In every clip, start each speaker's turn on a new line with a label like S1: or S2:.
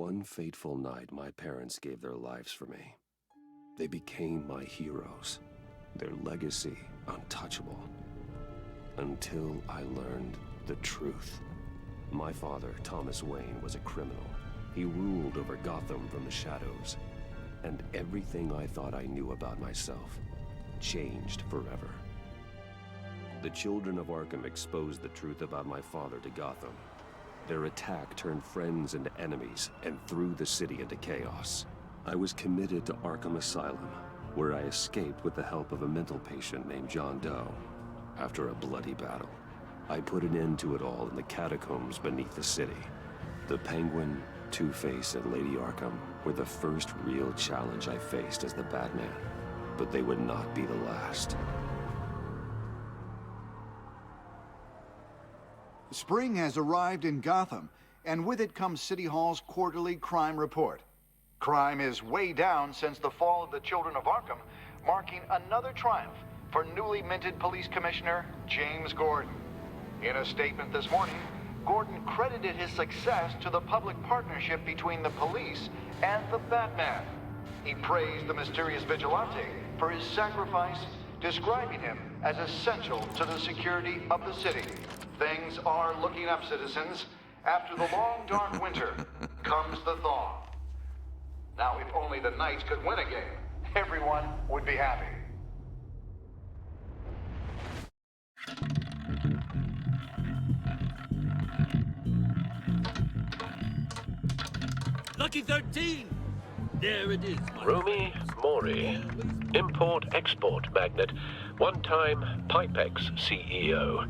S1: One fateful night, my parents gave their lives for me. They became my heroes, their legacy untouchable. Until I learned the truth. My father, Thomas Wayne, was a criminal. He ruled over Gotham from the shadows. And everything I thought I knew about myself changed forever. The children of Arkham exposed the truth about my father to Gotham. Their attack turned friends into enemies and threw the city into chaos. I was committed to Arkham Asylum, where I escaped with the help of a mental patient named John Doe. After a bloody battle, I put an end to it all in the catacombs beneath the city. The Penguin, Two-Face, and Lady Arkham were the first real challenge I faced as the Batman, but they would not be the last.
S2: Spring has arrived in Gotham, and with it comes City Hall's quarterly crime report. Crime is way down since the fall of the Children of Arkham, marking another triumph for newly minted Police Commissioner James Gordon. In a statement this morning, Gordon credited his success to the public partnership between the police and the Batman. He praised the mysterious vigilante for his sacrifice, describing him as essential to the security of the city. Things are looking up, citizens. After the long, dark winter comes the thaw. Now, if only the Knights could win a game, everyone would be happy.
S3: Lucky 13! There it is,
S4: Rumi Mori, import-export magnate, one-time Pipex CEO,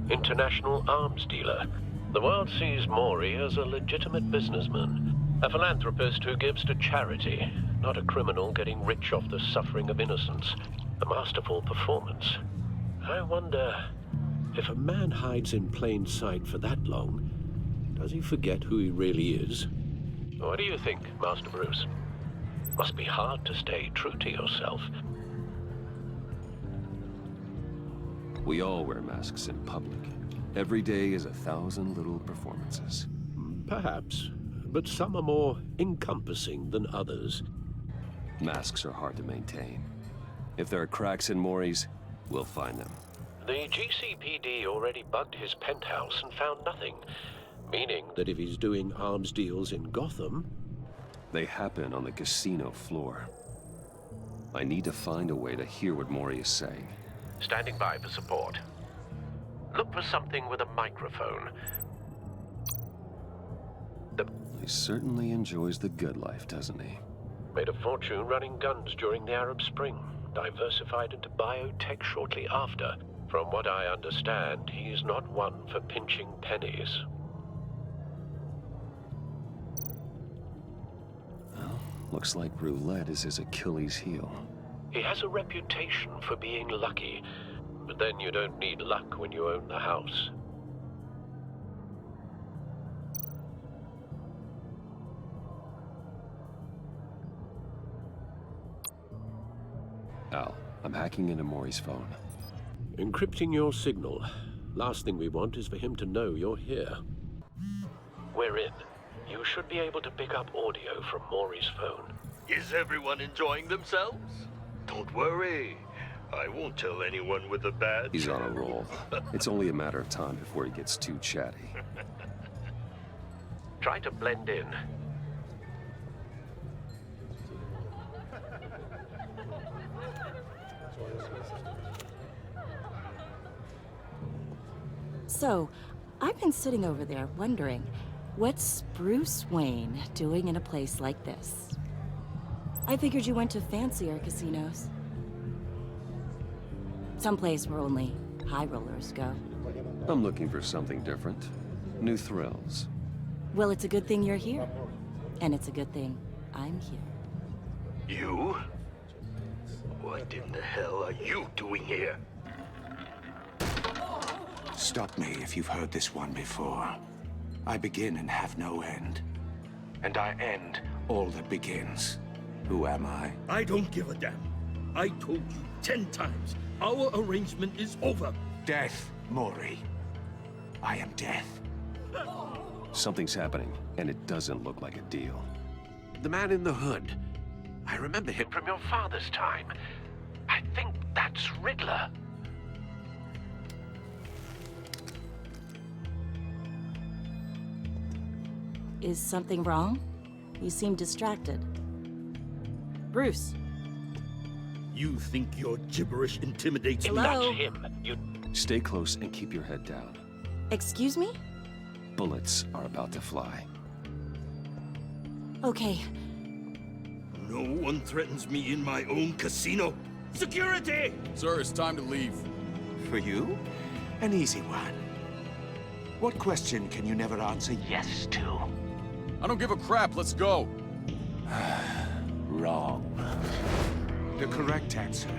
S4: international arms dealer. The world sees Mori as a legitimate businessman, a philanthropist who gives to charity, not a criminal getting rich off the suffering of innocence. A masterful performance. I wonder, if a man hides in plain sight for that long, does he forget who he really is? What do you think, Master Bruce? Must be hard to stay true to yourself.
S1: We all wear masks in public. Every day is 1,000 little performances.
S4: Perhaps, but some are more encompassing than others.
S1: Masks are hard to maintain. If there are cracks in Mori's, we'll find them.
S4: The GCPD already bugged his penthouse and found nothing, meaning that if he's doing arms deals in Gotham...
S1: They happen on the casino floor. I need to find a way to hear what Mori is saying.
S4: Standing by for support. Look for something with a microphone.
S1: He certainly enjoys the good life, doesn't he?
S4: Made a fortune running guns during the Arab Spring. Diversified into biotech shortly after. From what I understand, he's not one for pinching pennies.
S1: Well, looks like roulette is his Achilles heel.
S4: He has a reputation for being lucky, but then you don't need luck when you own the house.
S1: Al, I'm hacking into Mori's phone.
S4: Encrypting your signal. Last thing we want is for him to know you're here. We're in. You should be able to pick up audio from Mori's phone.
S3: Is everyone enjoying themselves?
S5: Don't worry. I won't tell anyone with a badge.
S1: He's on a roll. It's only a matter of time before he gets too chatty.
S4: Try to blend in.
S6: So, I've been sitting over there wondering, what's Bruce Wayne doing in a place like this? I figured you went to fancier casinos. Someplace where only high rollers go.
S1: I'm looking for something different. New thrills.
S6: Well, it's a good thing you're here. And it's a good thing I'm here.
S5: You? What in the hell are you doing here?
S7: Stop me if you've heard this one before. I begin and have no end. And I end all that begins. Who am I?
S3: I don't give a damn. I told you 10 times. Our arrangement is over.
S7: Death, Mori. I am death.
S1: Something's happening, and it doesn't look like a deal.
S4: The man in the hood. I remember him from your father's time. I think that's Riddler.
S6: Is something wrong? You seem distracted. Bruce.
S3: You think your gibberish intimidates me?
S6: Hello?
S4: That's him. You...
S1: Stay close and keep your head down.
S6: Excuse me?
S1: Bullets are about to fly.
S6: Okay.
S3: No one threatens me in my own casino. Security!
S8: Sir, it's time to leave.
S7: For you? An easy one. What question can you never answer yes to?
S8: I don't give a crap, let's go.
S7: Wrong. The correct answer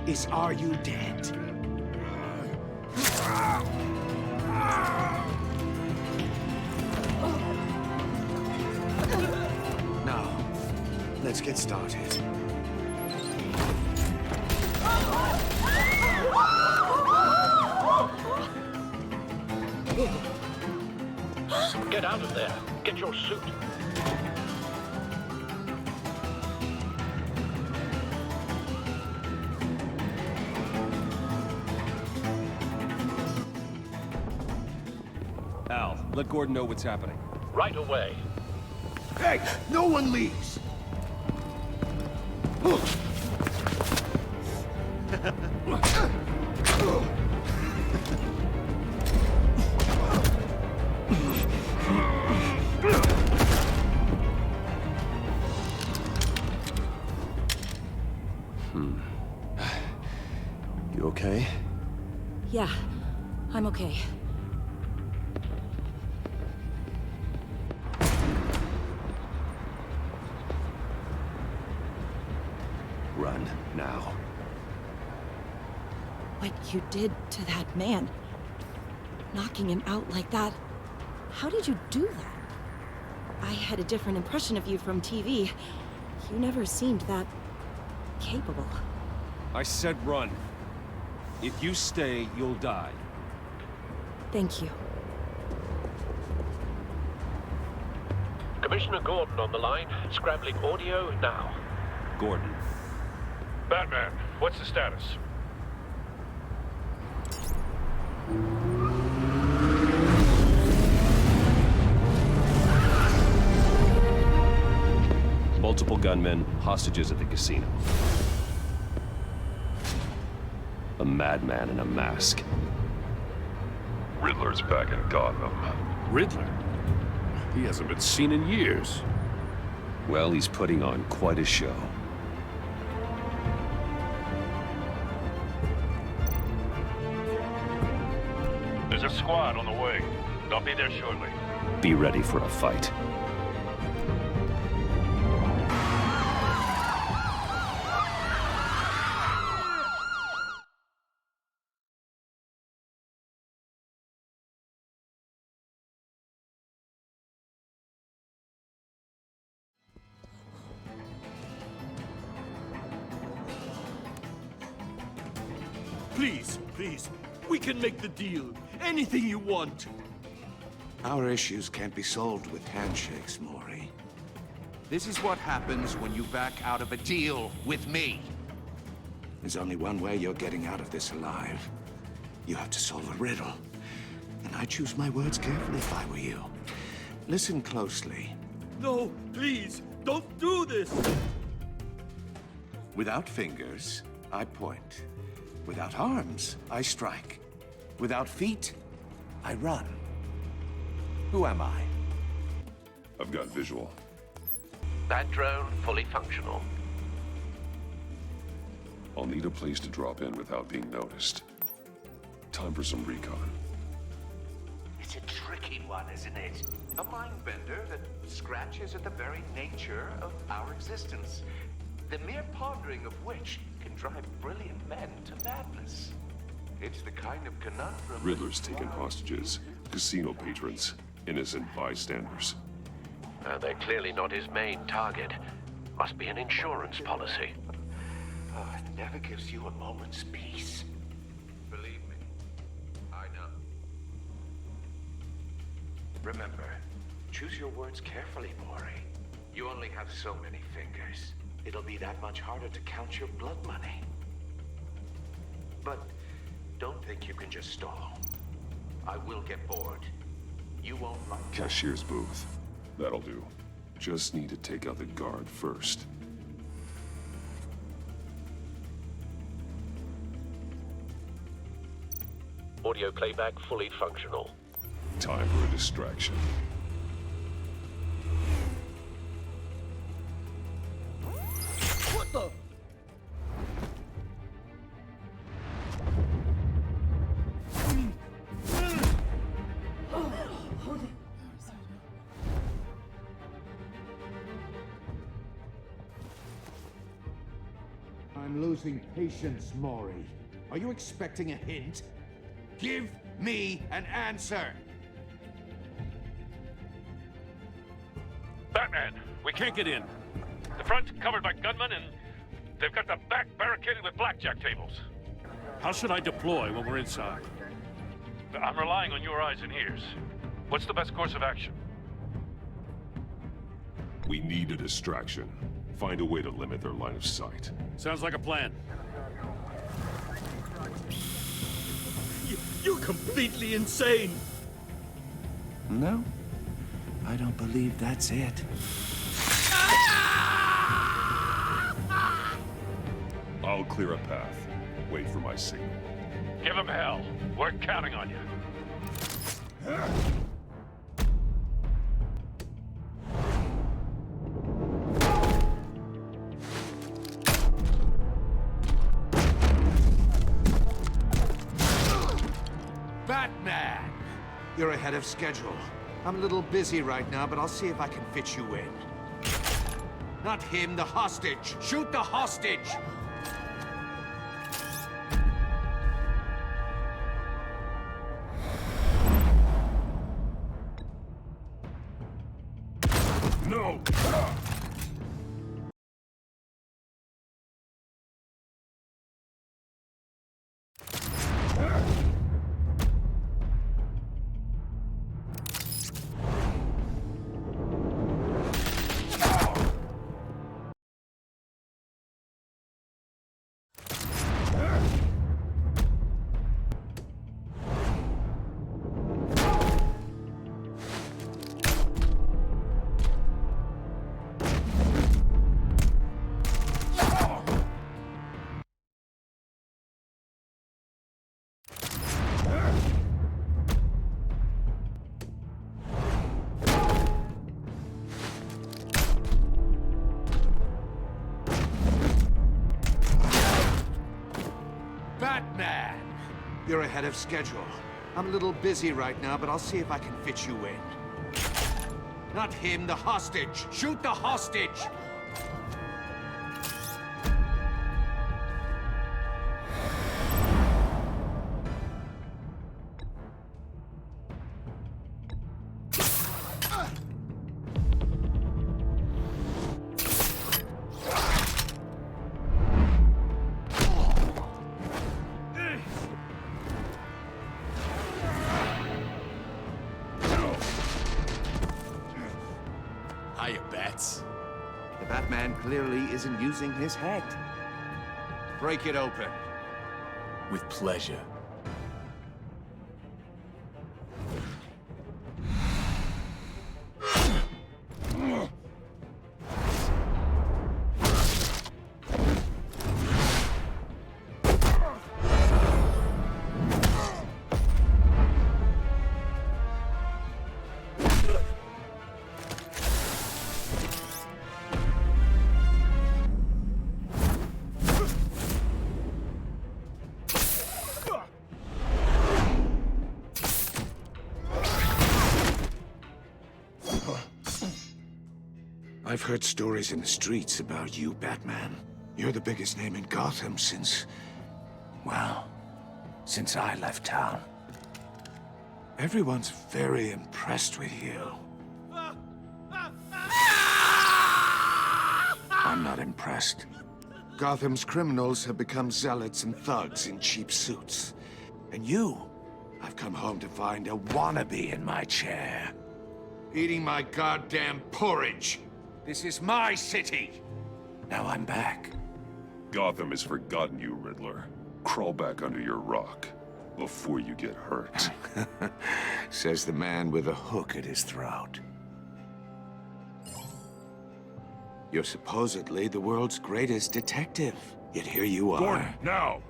S7: is, are you dead? Now, let's get started.
S4: Get out of there. Get your suit.
S1: Al, let Gordon know what's happening.
S4: Right away.
S5: Hey, no one leaves!
S1: You okay?
S6: Yeah, I'm okay.
S1: Run, now.
S6: What you did to that man, knocking him out like that, how did you do that? I had a different impression of you from TV. You never seemed that capable.
S1: I said run. If you stay, you'll die.
S6: Thank you.
S4: Commissioner Gordon on the line. Scrambling audio now.
S1: Gordon.
S9: Batman, what's the status?
S1: Multiple gunmen, hostages at the casino. A madman in a mask.
S9: Riddler's back in Gotham.
S1: Riddler?
S9: He hasn't been seen in years.
S1: Well, he's putting on quite a show.
S9: There's a squad on the way. They'll be there shortly.
S1: Be ready for a fight.
S3: Please, please, we can make the deal. Anything you want.
S7: Our issues can't be solved with handshakes, Maury.
S5: This is what happens when you back out of a deal with me.
S7: There's only one way you're getting out of this alive. You have to solve a riddle. And I choose my words carefully if I were you. Listen closely.
S3: No, please, don't do this.
S7: Without fingers, I point. Without arms, I strike. Without feet, I run. Who am I?
S9: I've got visual.
S4: That drone fully functional.
S9: I'll need a place to drop in without being noticed. Time for some recon.
S5: It's a tricky one, isn't it? A mind bender that scratches at the very nature of our existence. The mere pondering of which can drive brilliant men to madness. It's the kind of conundrum...
S9: Riddler's taken hostages, casino patrons, innocent bystanders.
S4: They're clearly not his main target. Must be an insurance policy.
S5: Oh, it never gives you a moment's peace. Believe me, I know.
S7: Remember,
S5: Choose your words carefully, Maury. You only have so many fingers. It'll be that much harder to count your blood money. But don't think you can just stall. I will get bored. You won't like it.
S9: Cashier's booth. That'll do. Just need to take out the guard first.
S4: Audio playback fully functional.
S9: Time for a distraction.
S3: What the?
S7: I'm losing patience, Maury. Are you expecting a hint? Give me an answer!
S10: Batman, we can't get in. The front's covered by gunmen, and they've got the back barricaded with blackjack tables.
S3: How should I deploy when we're inside?
S10: I'm relying on your eyes and ears. What's the best course of action?
S9: We need a distraction. Find a way to limit their line of sight.
S3: Sounds like a plan. You're completely insane!
S7: No, I don't believe that's it.
S9: I'll clear a path. Wait for my signal.
S10: Give them hell. We're counting on you.
S7: Batman! You're ahead of schedule. I'm a little busy right now, but I'll see if I can fit you in. Not him, the hostage! Shoot the hostage!
S9: No!
S7: Batman! You're ahead of schedule. I'm a little busy right now, but I'll see if I can fit you in. Not him, the hostage! Shoot the hostage!
S8: Hiya, Bats.
S7: The Batman clearly isn't using his head. Break it open.
S8: With pleasure.
S7: I've heard stories in the streets about you, Batman. You're the biggest name in Gotham since... well, since I left town. Everyone's very impressed with you. I'm not impressed. Gotham's criminals have become zealots and thugs in cheap suits. And you, I've come home to find a wannabe in my chair. eating my goddamn porridge. This is my city. Now I'm back.
S9: Gotham has forgotten you, Riddler. Crawl back under your rock before you get hurt.
S7: Says the man with a hook at his throat. You're supposedly the world's greatest detective. Yet here you are.
S9: Gordon, now!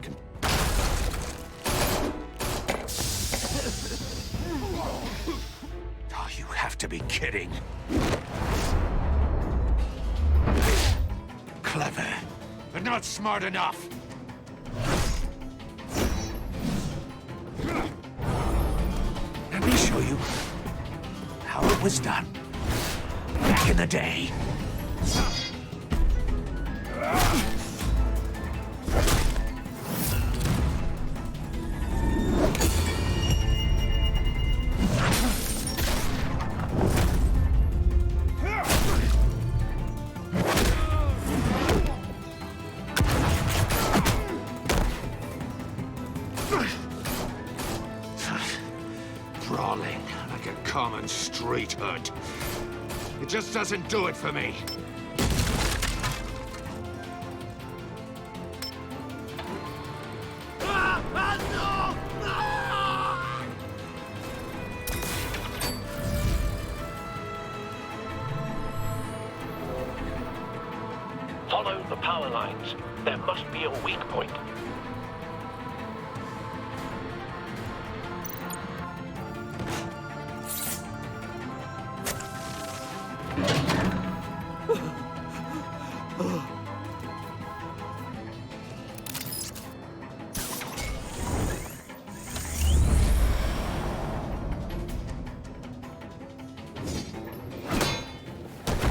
S7: Oh, you have to be kidding. Clever, but not smart enough. Let me show you how it was done back in the day. Brawling like a common street hood. It just doesn't do it for me.
S4: Follow the power lines. There must be a weak point.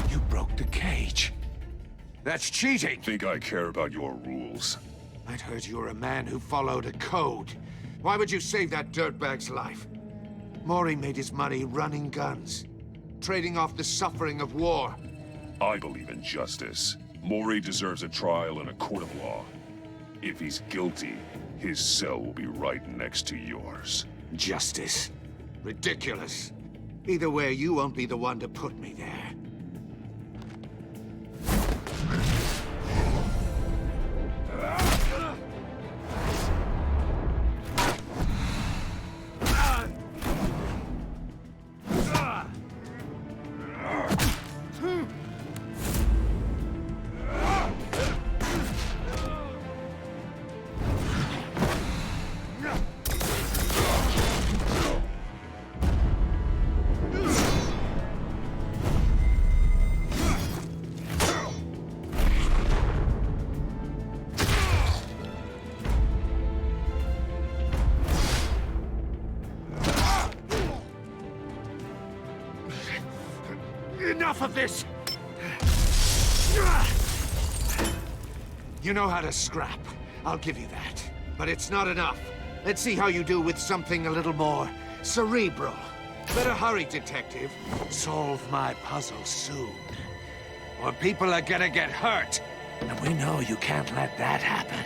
S7: You broke the cage. That's cheating.
S9: Think I care about your rules?
S7: I'd heard you were a man who followed a code. Why would you save that dirtbag's life? Maury made his money running guns, trading off the suffering of war.
S9: I believe in justice. Maury deserves a trial in a court of law. If he's guilty, his cell will be right next to yours.
S7: Justice. Ridiculous. Either way, you won't be the one to put me there. Enough of this! You know how to scrap. I'll give you that. But it's not enough. Let's see how you do with something a little more cerebral. Better hurry, detective. Solve my puzzle soon. Or people are gonna get hurt. And we know you can't let that happen.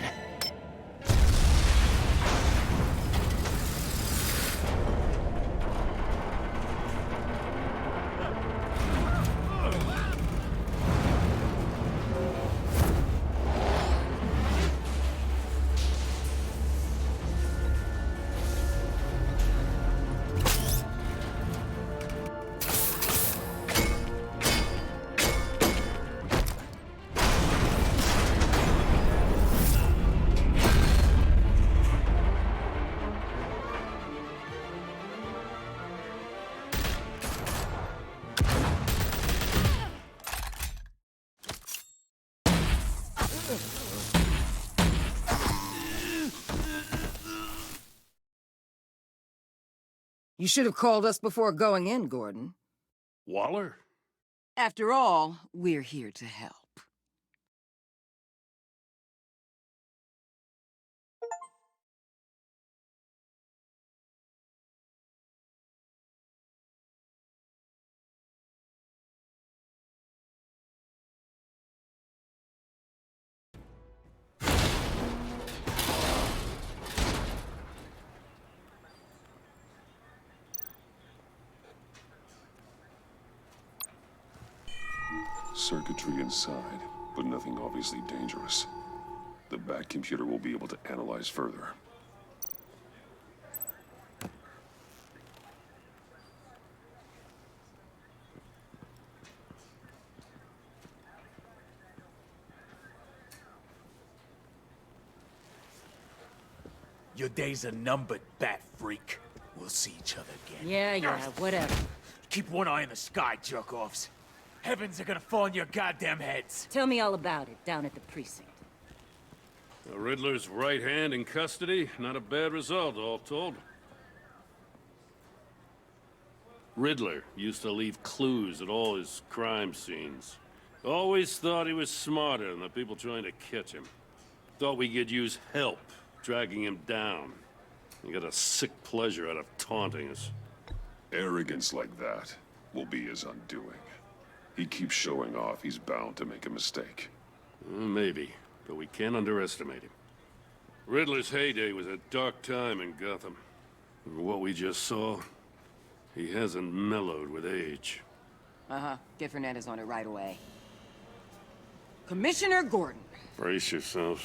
S11: You should have called us before going in, Gordon.
S10: Waller?
S11: After all, we're here to help.
S9: circuitry inside, but nothing obviously dangerous. The Bat computer will be able to analyze further.
S8: Your days are numbered, Bat Freak. We'll see each other again.
S11: Yeah, whatever.
S8: Keep one eye in the sky, jerk-offs. Heavens are gonna fall on your goddamn heads.
S11: Tell me all about it down at the precinct.
S3: The Riddler's right hand in custody. Not a bad result, all told. Riddler used to leave clues at all his crime scenes. Always thought he was smarter than the people trying to catch him. Thought we could use help dragging him down. He got a sick pleasure out of taunting us.
S9: Arrogance like that will be his undoing. He keeps showing off, he's bound to make a mistake.
S3: Maybe, but we can't underestimate him. Riddler's heyday was a dark time in Gotham. For what we just saw, he hasn't mellowed with age.
S11: Get Fernandez on it right away. Commissioner Gordon.
S3: Brace yourselves.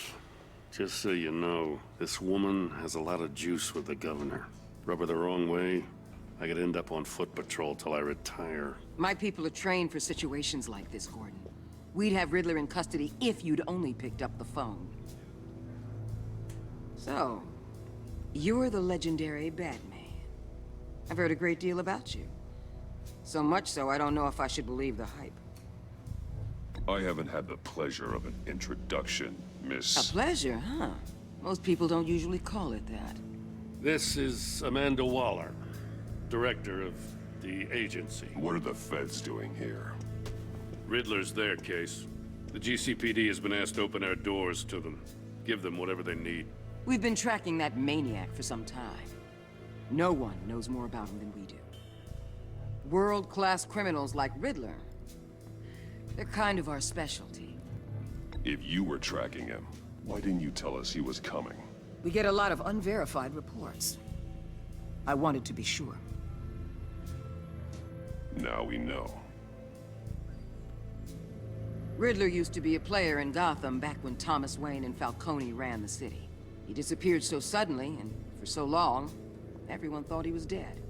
S3: Just so you know, this woman has a lot of juice with the governor. Rub her the wrong way, I could end up on foot patrol till I retire.
S11: My people are trained for situations like this, Gordon. We'd have Riddler in custody if you'd only picked up the phone. So, you're the legendary Batman. I've heard a great deal about you. So much so, I don't know if I should believe the hype.
S9: I haven't had the pleasure of an introduction, Miss...
S11: A pleasure, huh? Most people don't usually call it that.
S3: This is Amanda Waller, director of the agency.
S9: What are the feds doing here?
S3: Riddler's their case. The GCPD has been asked to open our doors to them. Give them whatever they need.
S11: We've been tracking that maniac for some time. No one knows more about him than we do. World-class criminals like Riddler. They're kind of our specialty.
S9: If you were tracking him, why didn't you tell us he was coming?
S11: We get a lot of unverified reports. I wanted to be sure.
S9: Now we know.
S11: Riddler used to be a player in Gotham back when Thomas Wayne and Falcone ran the city. He disappeared so suddenly, and for so long, everyone thought he was dead.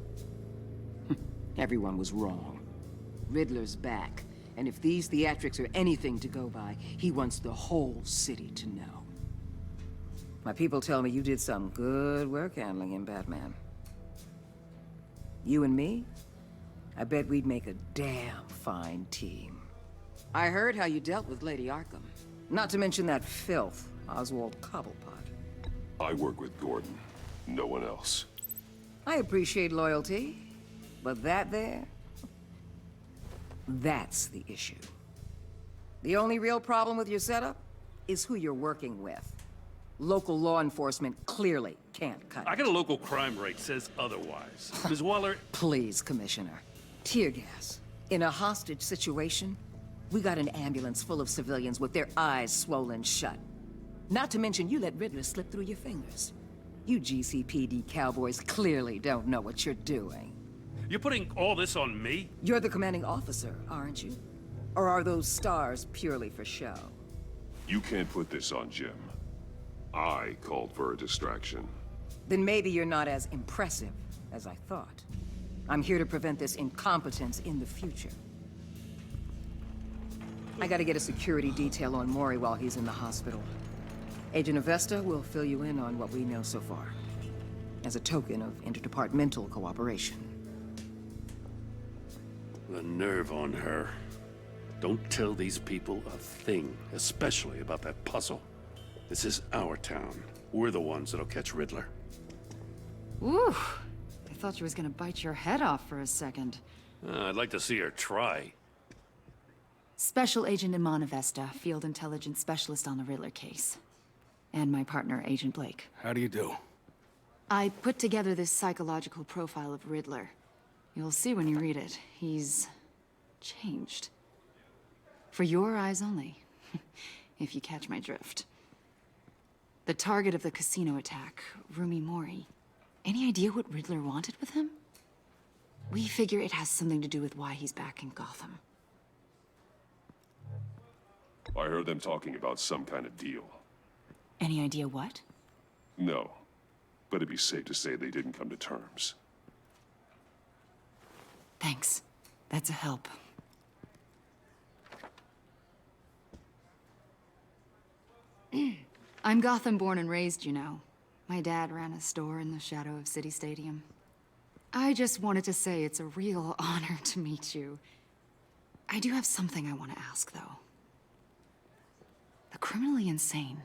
S11: Everyone was wrong. Riddler's back, and if these theatrics are anything to go by, he wants the whole city to know. My people tell me you did some good work handling him, Batman. You and me? I bet we'd make a damn fine team. I heard how you dealt with Lady Arkham. Not to mention that filth, Oswald Cobblepot.
S9: I work with Gordon. No one else.
S11: I appreciate loyalty, but that there... that's the issue. The only real problem with your setup is who you're working with. Local law enforcement clearly can't cut it.
S3: I got a local crime rate says otherwise. Ms. Waller...
S11: Please, Commissioner. Tear gas. In a hostage situation, we got an ambulance full of civilians with their eyes swollen shut. Not to mention you let Riddler slip through your fingers. You GCPD cowboys clearly don't know what you're doing.
S3: You're putting all this on me?
S11: You're the commanding officer, aren't you? Or are those stars purely for show?
S9: You can't put this on Jim. I called for a distraction.
S11: Then maybe you're not as impressive as I thought. I'm here to prevent this incompetence in the future. I gotta get a security detail on Maury while he's in the hospital. Agent Avesta will fill you in on what we know so far, as a token of interdepartmental cooperation.
S3: The nerve on her. Don't tell these people a thing, especially about that puzzle. This is our town. We're the ones that'll catch Riddler.
S12: Ooh, I thought you was gonna bite your head off for a second.
S3: I'd like to see her try.
S12: Special Agent Iman Avesta, Field Intelligence Specialist on the Riddler case. And my partner, Agent Blake.
S8: How do you do?
S12: I put together this psychological profile of Riddler. You'll see when you read it. He's... changed. For your eyes only, if you catch my drift. The target of the casino attack, Rumi Mori. Any idea what Riddler wanted with him? We figure it has something to do with why he's back in Gotham.
S9: I heard them talking about some kind of deal.
S6: Any idea what?
S9: No, but it'd be safe to say they didn't come to terms.
S12: Thanks. That's a help. I'm Gotham born and raised, you know. My dad ran a store in the shadow of City Stadium. I just wanted to say it's a real honor to meet you. I do have something I want to ask, though. The criminally insane.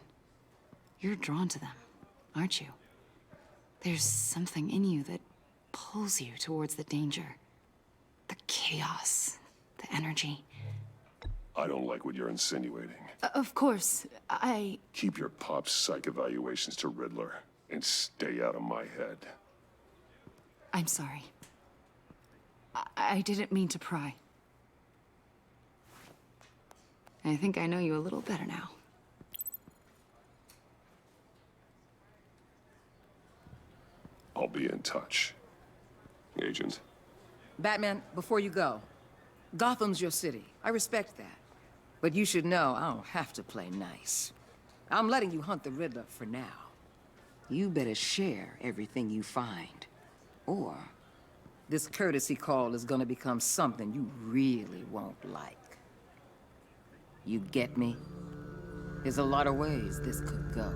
S12: You're drawn to them, aren't you? There's something in you that pulls you towards the danger. The chaos, the energy.
S9: I don't like what you're insinuating.
S12: Of course,
S9: Keep your pop's psych evaluations to Riddler, and stay out of my head.
S12: I'm sorry. I didn't mean to pry. I think I know you a little better now.
S9: I'll be in touch. Agent.
S11: Batman, before you go, Gotham's your city. I respect that. But you should know I don't have to play nice. I'm letting you hunt the Riddler for now. You better share everything you find. Or this courtesy call is gonna become something you really won't like. You get me? There's a lot of ways this could go.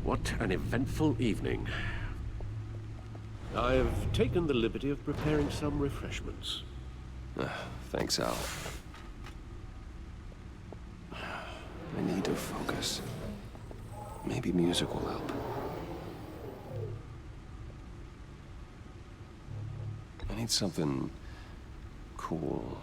S13: What an eventful evening. I've taken the liberty of preparing some refreshments.
S1: Thanks, Al. I need to focus. Maybe music will help. I need something cool.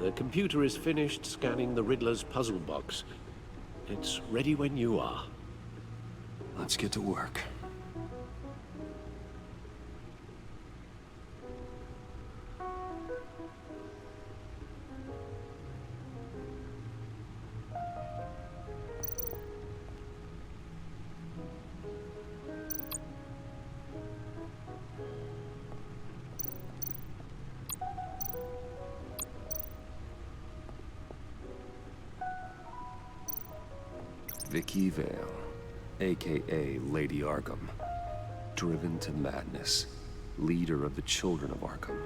S13: The computer is finished scanning the Riddler's puzzle box. It's ready when you are.
S1: Let's get to work. Vicky Vale, aka Lady Arkham, driven to madness, leader of the Children of Arkham.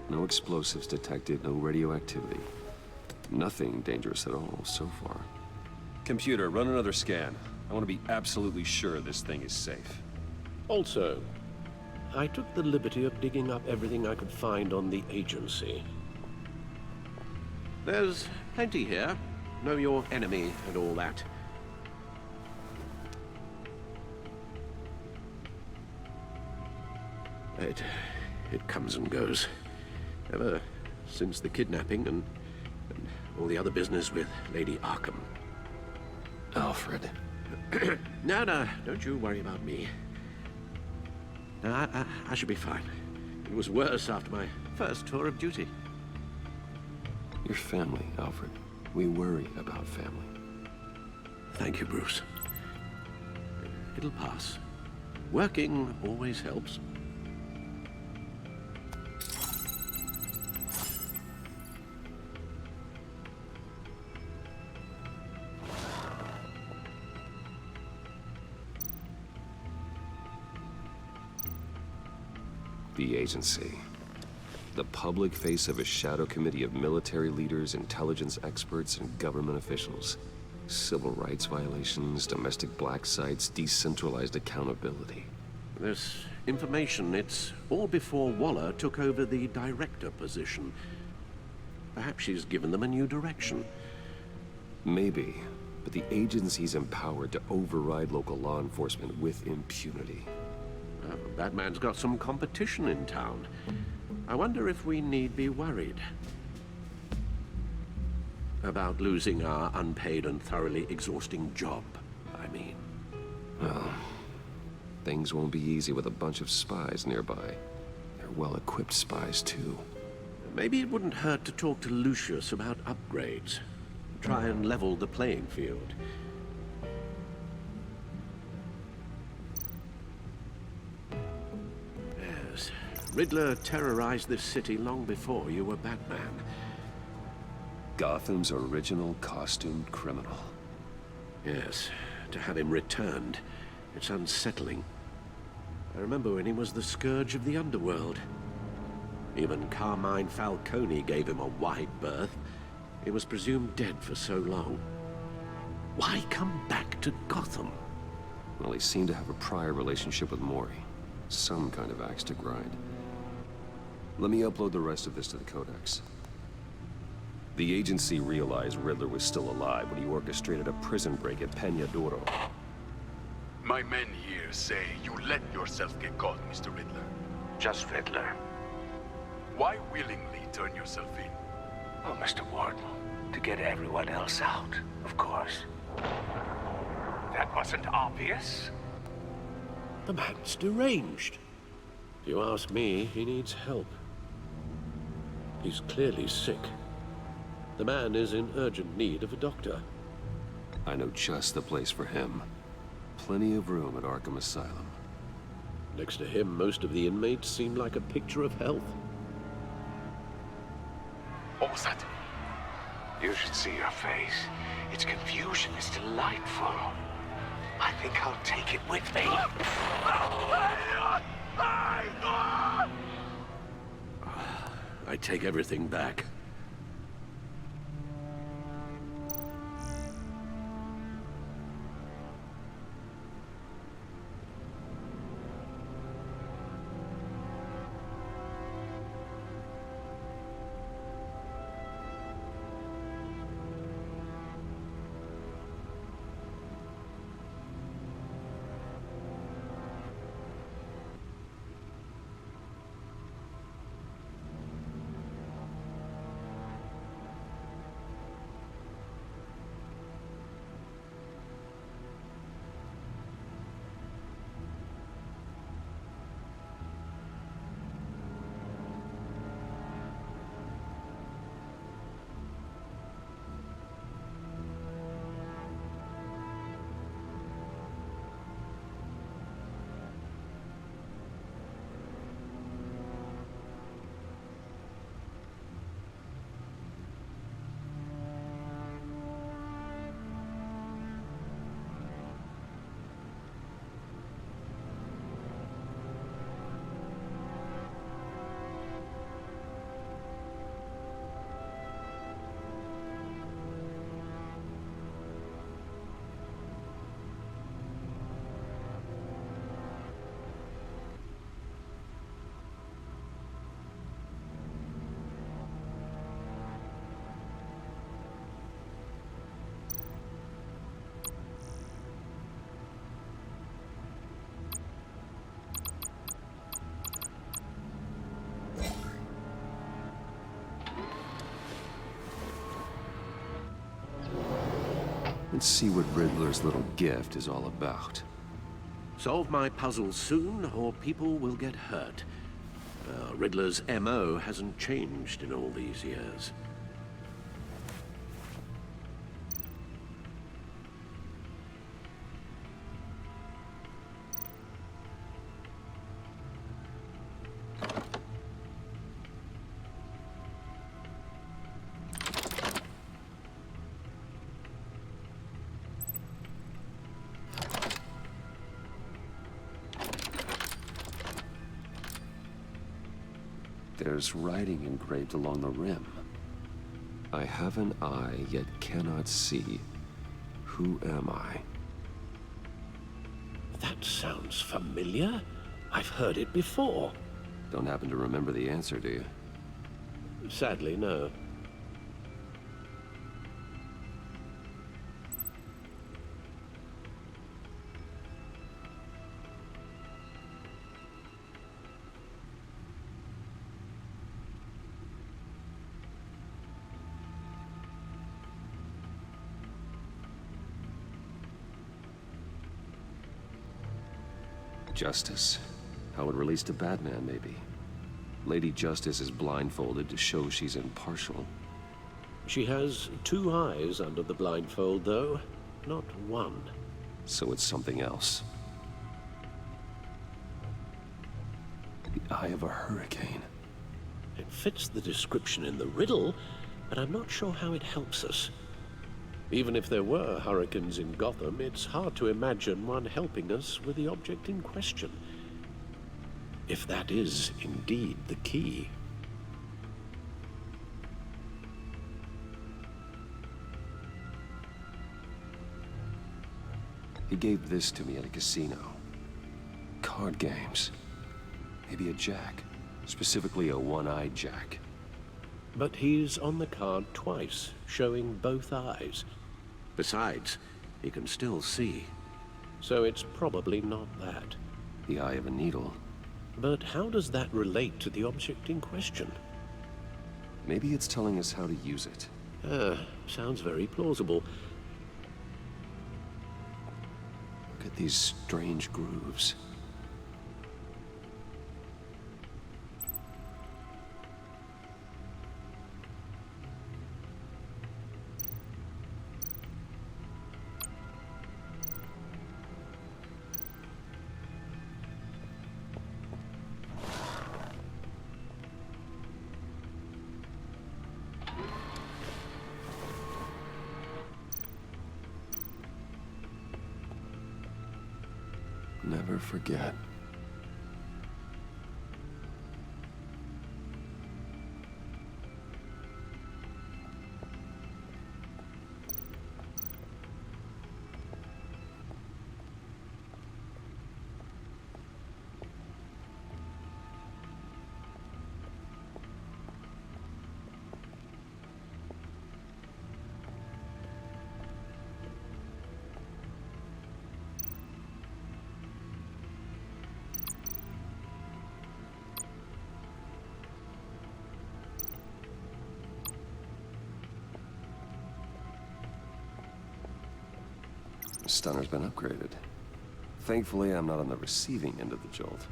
S1: No explosives detected, no radioactivity. Nothing dangerous at all so far. Computer, run another scan. I want to be absolutely sure this thing is safe.
S13: Also, I took the liberty of digging up everything I could find on the agency. There's plenty here. Know your enemy and all that. It comes and goes. Ever since the kidnapping and all the other business with Lady Arkham.
S1: Alfred.
S13: No, don't you worry about me. No, I should be fine. It was worse after my first tour of duty.
S1: Your family, Alfred. We worry about family.
S13: Thank you, Bruce. It'll pass. Working always helps.
S1: The agency. The public face of a shadow committee of military leaders, intelligence experts, and government officials. Civil rights violations, domestic black sites, decentralized accountability.
S13: This information, it's all before Waller took over the director position. Perhaps she's given them a new direction.
S1: Maybe, but the agency's empowered to override local law enforcement with impunity.
S13: Batman's got some competition in town. I wonder if we need be worried about losing our unpaid and thoroughly exhausting job, I mean.
S1: Well, things won't be easy with a bunch of spies nearby. They're well-equipped spies, too.
S13: Maybe it wouldn't hurt to talk to Lucius about upgrades. Try and level the playing field. Yes, Riddler terrorized this city long before you were Batman.
S1: Gotham's original costumed criminal.
S13: Yes, to have him returned, it's unsettling. I remember when he was the scourge of the underworld. Even Carmine Falcone gave him a wide berth. He was presumed dead for so long. Why come back to Gotham?
S1: Well, he seemed to have a prior relationship with Mori. Some kind of axe to grind. Let me upload the rest of this to the Codex. The agency realized Riddler was still alive when he orchestrated a prison break at Peña Duro.
S14: My men here say you let yourself get caught, Mr. Riddler.
S7: Just Riddler.
S14: Why willingly turn yourself in?
S7: Oh, Mr. Warden, to get everyone else out, of course. That wasn't obvious.
S13: The man's deranged. If you ask me, he needs help. He's clearly sick. The man is in urgent need of a doctor.
S1: I know just the place for him. Plenty of room at Arkham Asylum.
S13: Next to him, most of the inmates seem like a picture of health.
S14: What was that?
S7: You should see your face. Its confusion is delightful. I think I'll take it with me.
S13: I take everything back.
S1: Let's see what Riddler's little gift is all about.
S13: Solve my puzzle soon, or people will get hurt. Riddler's MO hasn't changed in all these years.
S1: There's writing engraved along the rim. I have an eye, yet cannot see. Who am I?
S13: That sounds familiar. I've heard it before.
S1: Don't happen to remember the answer, do you?
S13: Sadly, no.
S1: Justice? How it relates to Batman, maybe. Lady Justice is blindfolded to show she's impartial.
S13: She has 2 eyes under the blindfold, though, not 1.
S1: So it's something else. The eye of a hurricane.
S13: It fits the description in the riddle, but I'm not sure how it helps us. Even if there were hurricanes in Gotham, it's hard to imagine one helping us with the object in question. If that is indeed the key.
S1: He gave this to me at a casino. Card games. Maybe a jack. Specifically a one-eyed jack.
S13: But he's on the card twice, showing both eyes. Besides, he can still see. So it's probably not that.
S1: The eye of a needle.
S13: But how does that relate to the object in question?
S1: Maybe it's telling us how to use it.
S13: Sounds very plausible.
S1: Look at these strange grooves. Never forget. The stunner's been upgraded. Thankfully, I'm not on the receiving end of the jolt.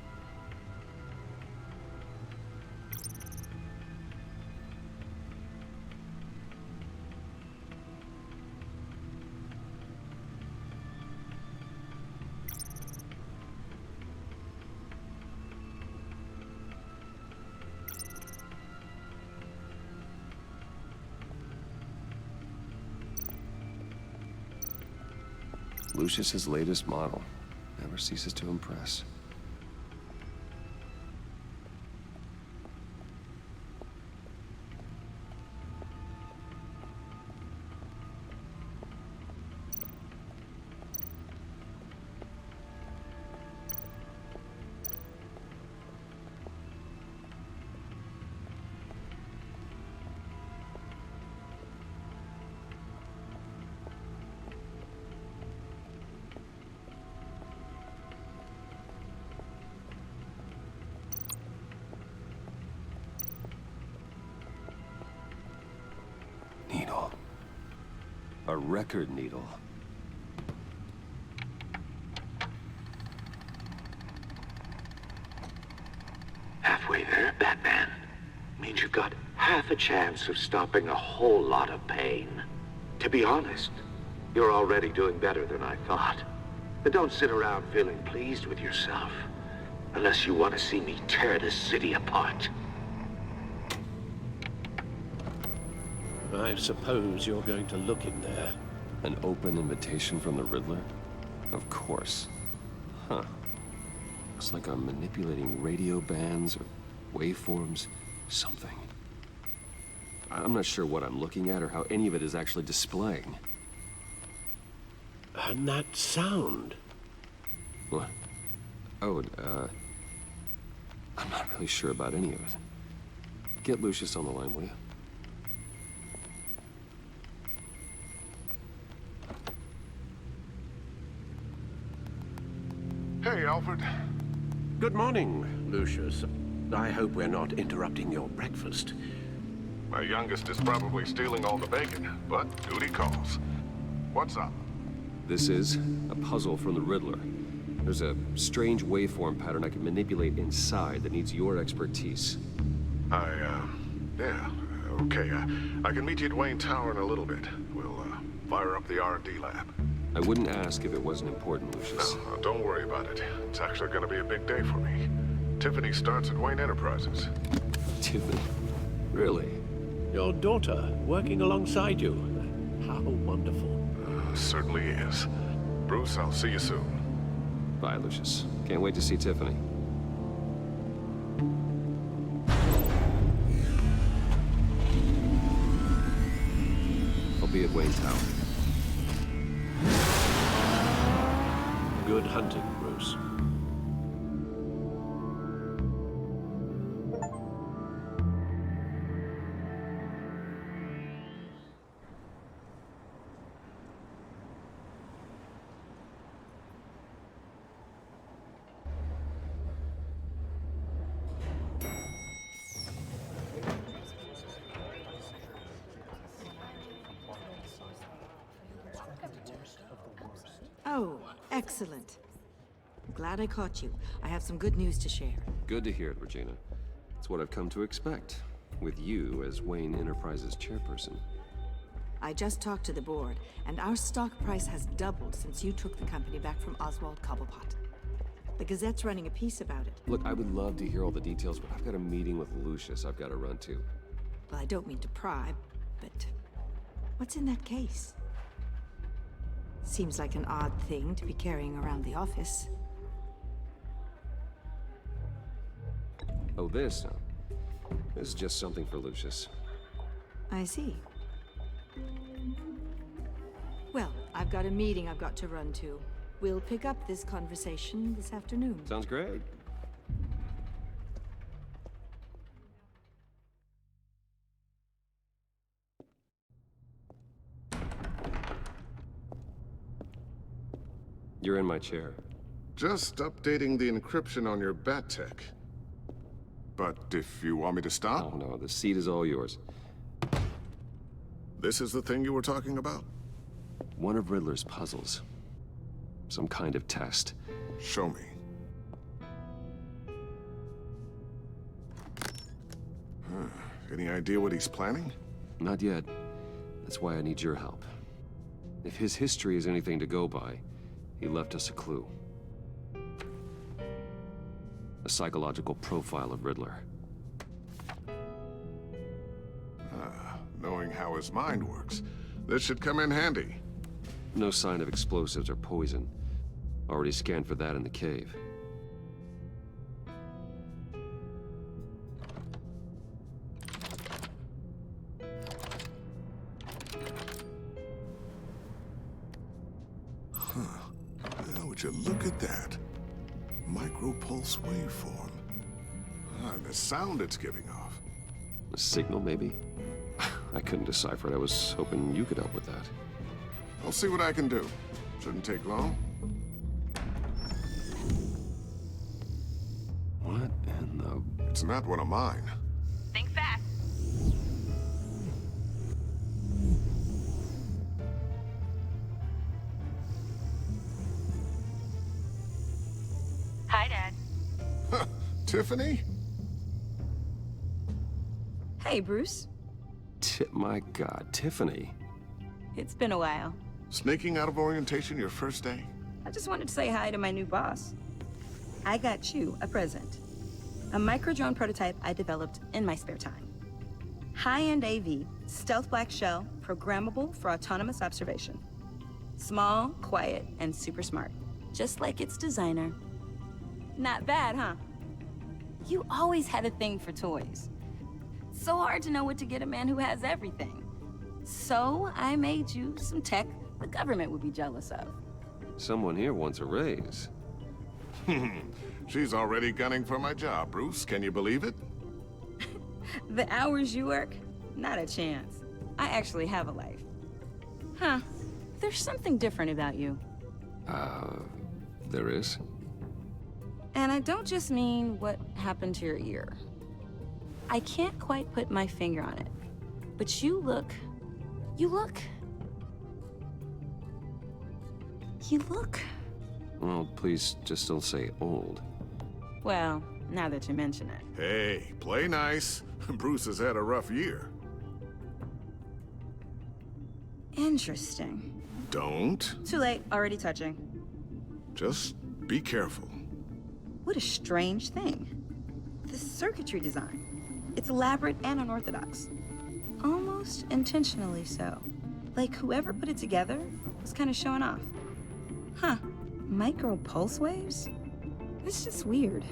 S1: Lucius's latest model. Never ceases to impress. Needle. A record needle.
S7: Halfway there, Batman. Means you've got half a chance of stopping a whole lot of pain. To be honest, you're already doing better than I thought. But don't sit around feeling pleased with yourself. Unless you want to see me tear this city apart.
S13: I suppose you're going to look in there.
S1: An open invitation from the Riddler? Of course. Huh. Looks like I'm manipulating radio bands or waveforms. something. I'm not sure what I'm looking at or how any of it is actually displaying.
S13: And that sound.
S1: What? Oh, I'm not really sure about any of it. Get Lucius on the line, will you?
S9: Hey, Alfred.
S13: Good morning, Lucius. I hope we're not interrupting your breakfast.
S9: My youngest is probably stealing all the bacon, but duty calls. What's up?
S1: This is a puzzle from the Riddler. There's a strange waveform pattern I can manipulate inside that needs your expertise.
S9: Yeah, okay. I can meet you at Wayne Tower in a little bit. We'll, fire up the R&D lab.
S1: I wouldn't ask if it wasn't important, Lucius.
S9: No, don't worry about it. It's actually gonna be a big day for me. Tiffany starts at Wayne Enterprises.
S1: Tiffany? Really?
S13: Your daughter working alongside you. How wonderful.
S9: Certainly is. Bruce, I'll see you soon.
S1: Bye, Lucius. Can't wait to see Tiffany. I'll be at Wayne Tower.
S13: Good hunting, Bruce.
S15: Oh, excellent. Glad I caught you. I have some good news to share.
S1: Good to hear it, Regina. It's what I've come to expect, with you as Wayne Enterprises chairperson.
S15: I just talked to the board, and our stock price has doubled since you took the company back from Oswald Cobblepot. The Gazette's running a piece about it.
S1: Look, I would love to hear all the details, but I've got a meeting with Lucius I've got to run to.
S15: Well, I don't mean to pry, but what's in that case? Seems like an odd thing to be carrying around the office.
S1: Oh, this? This is just something for Lucius.
S15: I see. Well, I've got a meeting I've got to run to. We'll pick up this conversation this afternoon.
S1: Sounds great. You're in my chair.
S9: Just updating the encryption on your bat tech. But if you want me to stop?
S1: Oh, no, the seat is all yours.
S9: This is the thing you were talking about?
S1: One of Riddler's puzzles. Some kind of test.
S9: Show me. Any idea what he's planning?
S1: Not yet. That's why I need your help. If his history is anything to go by, he left us a clue. A psychological profile of Riddler.
S9: Knowing how his mind works, this should come in handy.
S1: No sign of explosives or poison. Already scanned for that in the cave.
S9: Now, would you look at that? Micropulse waveform. And the sound it's giving off.
S1: A signal, maybe? I couldn't decipher it. I was hoping you could help with that.
S9: I'll see what I can do. Shouldn't take long.
S1: What in the...
S9: It's not one of mine.
S16: Think fast. Hi, Dad.
S9: Tiffany?
S6: Hey, Bruce.
S1: My God, Tiffany.
S6: It's been a while.
S9: Sneaking out of orientation your first day?
S6: I just wanted to say hi to my new boss. I got you a present. A micro-drone prototype I developed in my spare time. High-end AV, stealth black shell, programmable for autonomous observation. Small, quiet, and super smart. Just like its designer. Not bad, huh? You always had a thing for toys.
S17: It's so hard to know what to get a man who has everything. So I made you some tech the government would be jealous of.
S1: Someone here wants a raise.
S18: She's already gunning for my job, Bruce. Can you believe it?
S17: The hours you work? Not a chance. I actually have a life. Huh. There's something different about you.
S1: There is?
S17: And I don't just mean what happened to your ear. I can't quite put my finger on it. But you look...
S1: Well, please just don't say old.
S17: Well, now that you mention it.
S18: Hey, play nice. Bruce has had a rough year.
S17: Interesting.
S18: Don't.
S17: Too late, already touching.
S18: Just be careful.
S17: What a strange thing. The circuitry design. It's elaborate and unorthodox. Almost intentionally so. Like whoever put it together was kind of showing off. Huh. Micro pulse waves? It's just weird.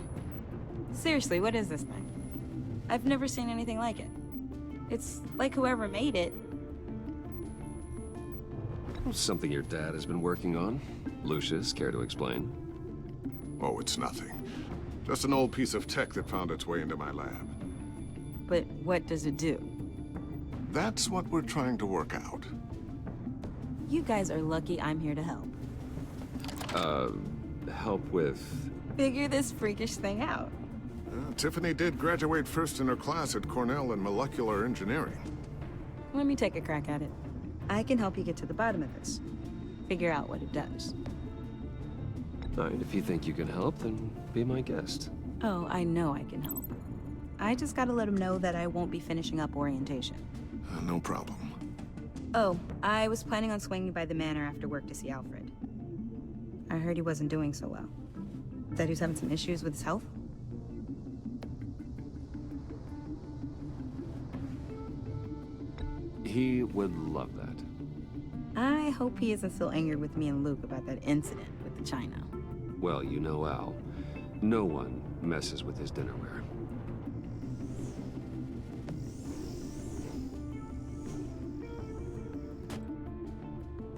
S17: Seriously, what is this thing? I've never seen anything like it. It's like whoever made it.
S1: Something your dad has been working on. Lucius, care to explain?
S18: Oh, it's nothing. Just an old piece of tech that found its way into my lab.
S17: But what does it do?
S18: That's what we're trying to work out.
S17: You guys are lucky I'm here to help.
S1: Help with...
S17: Figure this freakish thing out.
S18: Tiffany did graduate first in her class at Cornell in molecular engineering.
S17: Let me take a crack at it. I can help you get to the bottom of this. Figure out what it does.
S1: All right, if you think you can help, then be my guest.
S17: Oh, I know I can help. I just gotta let him know that I won't be finishing up orientation.
S18: No problem.
S17: Oh, I was planning on swinging by the manor after work to see Alfred. I heard he wasn't doing so well. That he was having some issues with his health?
S1: He would love that.
S17: I hope he isn't still angry with me and Luke about that incident with the china.
S1: Well, you know Al. No one messes with his dinnerware.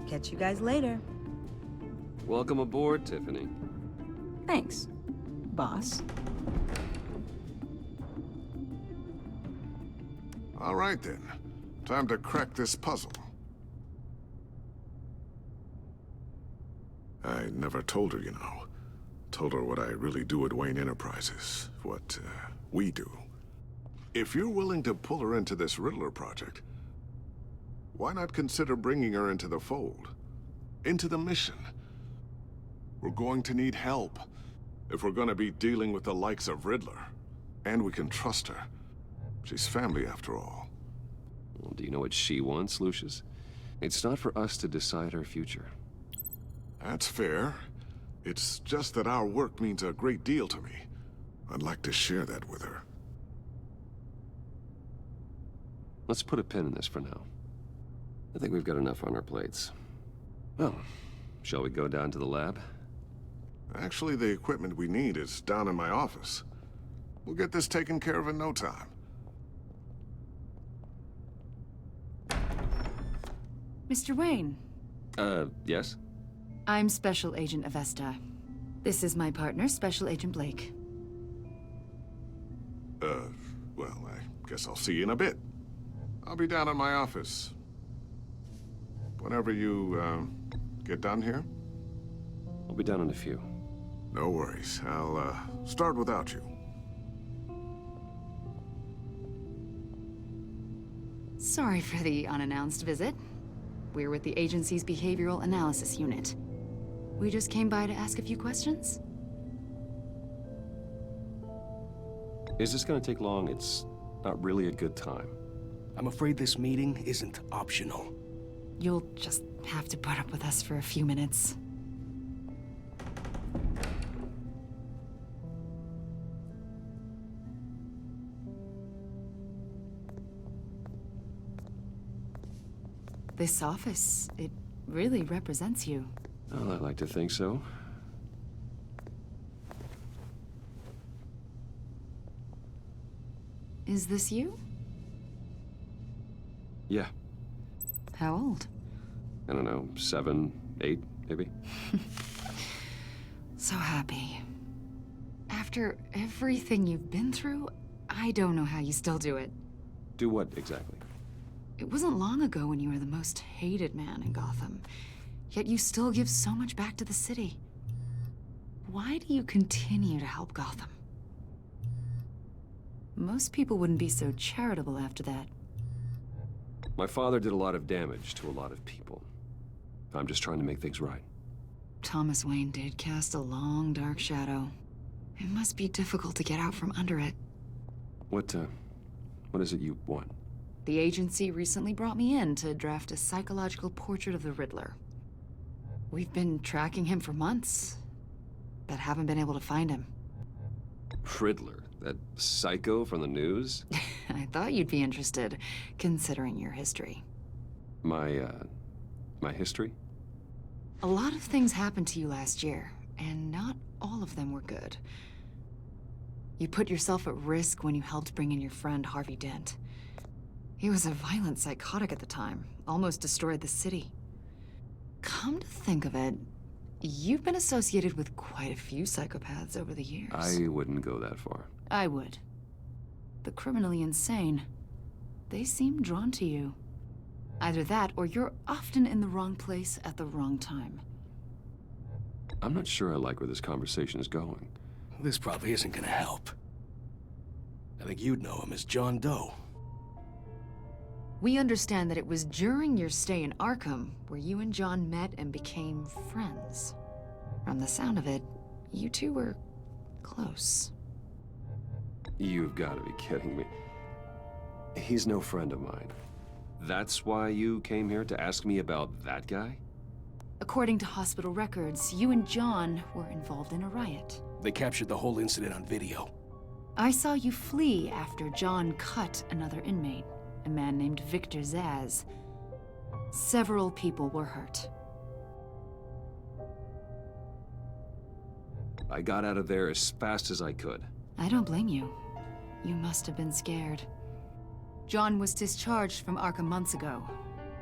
S17: Catch you guys later.
S1: Welcome aboard, Tiffany.
S17: Thanks, boss.
S18: All right, then. Time to crack this puzzle. I never told her, you know. Told her what I really do at Wayne Enterprises. What, we do. If you're willing to pull her into this Riddler project, why not consider bringing her into the fold? Into the mission? We're going to need help if we're gonna be dealing with the likes of Riddler. And we can trust her. She's family, after all.
S1: Well, do you know what she wants, Lucius? It's not for us to decide her future.
S18: That's fair. It's just that our work means a great deal to me. I'd like to share that with her.
S1: Let's put a pin in this for now. I think we've got enough on our plates. Well, shall we go down to the lab?
S18: Actually, the equipment we need is down in my office. We'll get this taken care of in no time.
S12: Mr. Wayne.
S1: Yes?
S12: I'm Special Agent Avesta. This is my partner, Special Agent Blake.
S18: Well, I guess I'll see you in a bit. I'll be down in my office. Whenever you, get done here?
S1: I'll be down in a few.
S18: No worries. I'll, start without you.
S12: Sorry for the unannounced visit. We're with the agency's behavioral analysis unit. We just came by to ask a few questions.
S1: Is this gonna take long? It's not really a good time.
S8: I'm afraid this meeting isn't optional.
S12: You'll just have to put up with us for a few minutes. This office, it really represents you.
S1: Well, I like to think so.
S12: Is this you?
S1: Yeah,
S12: How old?
S1: I don't know, 7, 8, maybe?
S12: So happy. After everything you've been through, I don't know how you still do it.
S1: Do what exactly?
S12: It wasn't long ago when you were the most hated man in Gotham, yet you still give so much back to the city. Why do you continue to help Gotham? Most people wouldn't be so charitable after that.
S1: My father did a lot of damage to a lot of people. I'm just trying to make things right.
S12: Thomas Wayne did cast a long, dark shadow. It must be difficult to get out from under it.
S1: What is it you want?
S12: The agency recently brought me in to draft a psychological portrait of the Riddler. We've been tracking him for months, but haven't been able to find him.
S1: Riddler? That psycho from the news?
S12: I thought you'd be interested, considering your history.
S1: My history?
S12: A lot of things happened to you last year, and not all of them were good. You put yourself at risk when you helped bring in your friend Harvey Dent. He was a violent psychotic at the time, almost destroyed the city. Come to think of it, you've been associated with quite a few psychopaths over the years.
S1: I wouldn't go that far.
S12: I would. The criminally insane. They seem drawn to you. Either that, or you're often in the wrong place at the wrong time.
S1: I'm not sure I like where this conversation is going.
S8: This probably isn't gonna help. I think you'd know him as John Doe.
S12: We understand that it was during your stay in Arkham where you and John met and became friends. From the sound of it, you two were close.
S1: You've got to be kidding me. He's no friend of mine. That's why you came here to ask me about that guy?
S12: According to hospital records, you and John were involved in a riot.
S8: They captured the whole incident on video.
S12: I saw you flee after John cut another inmate, a man named Victor Zsasz. Several people were hurt.
S1: I got out of there as fast as I could.
S12: I don't blame you. You must have been scared. John was discharged from Arkham months ago.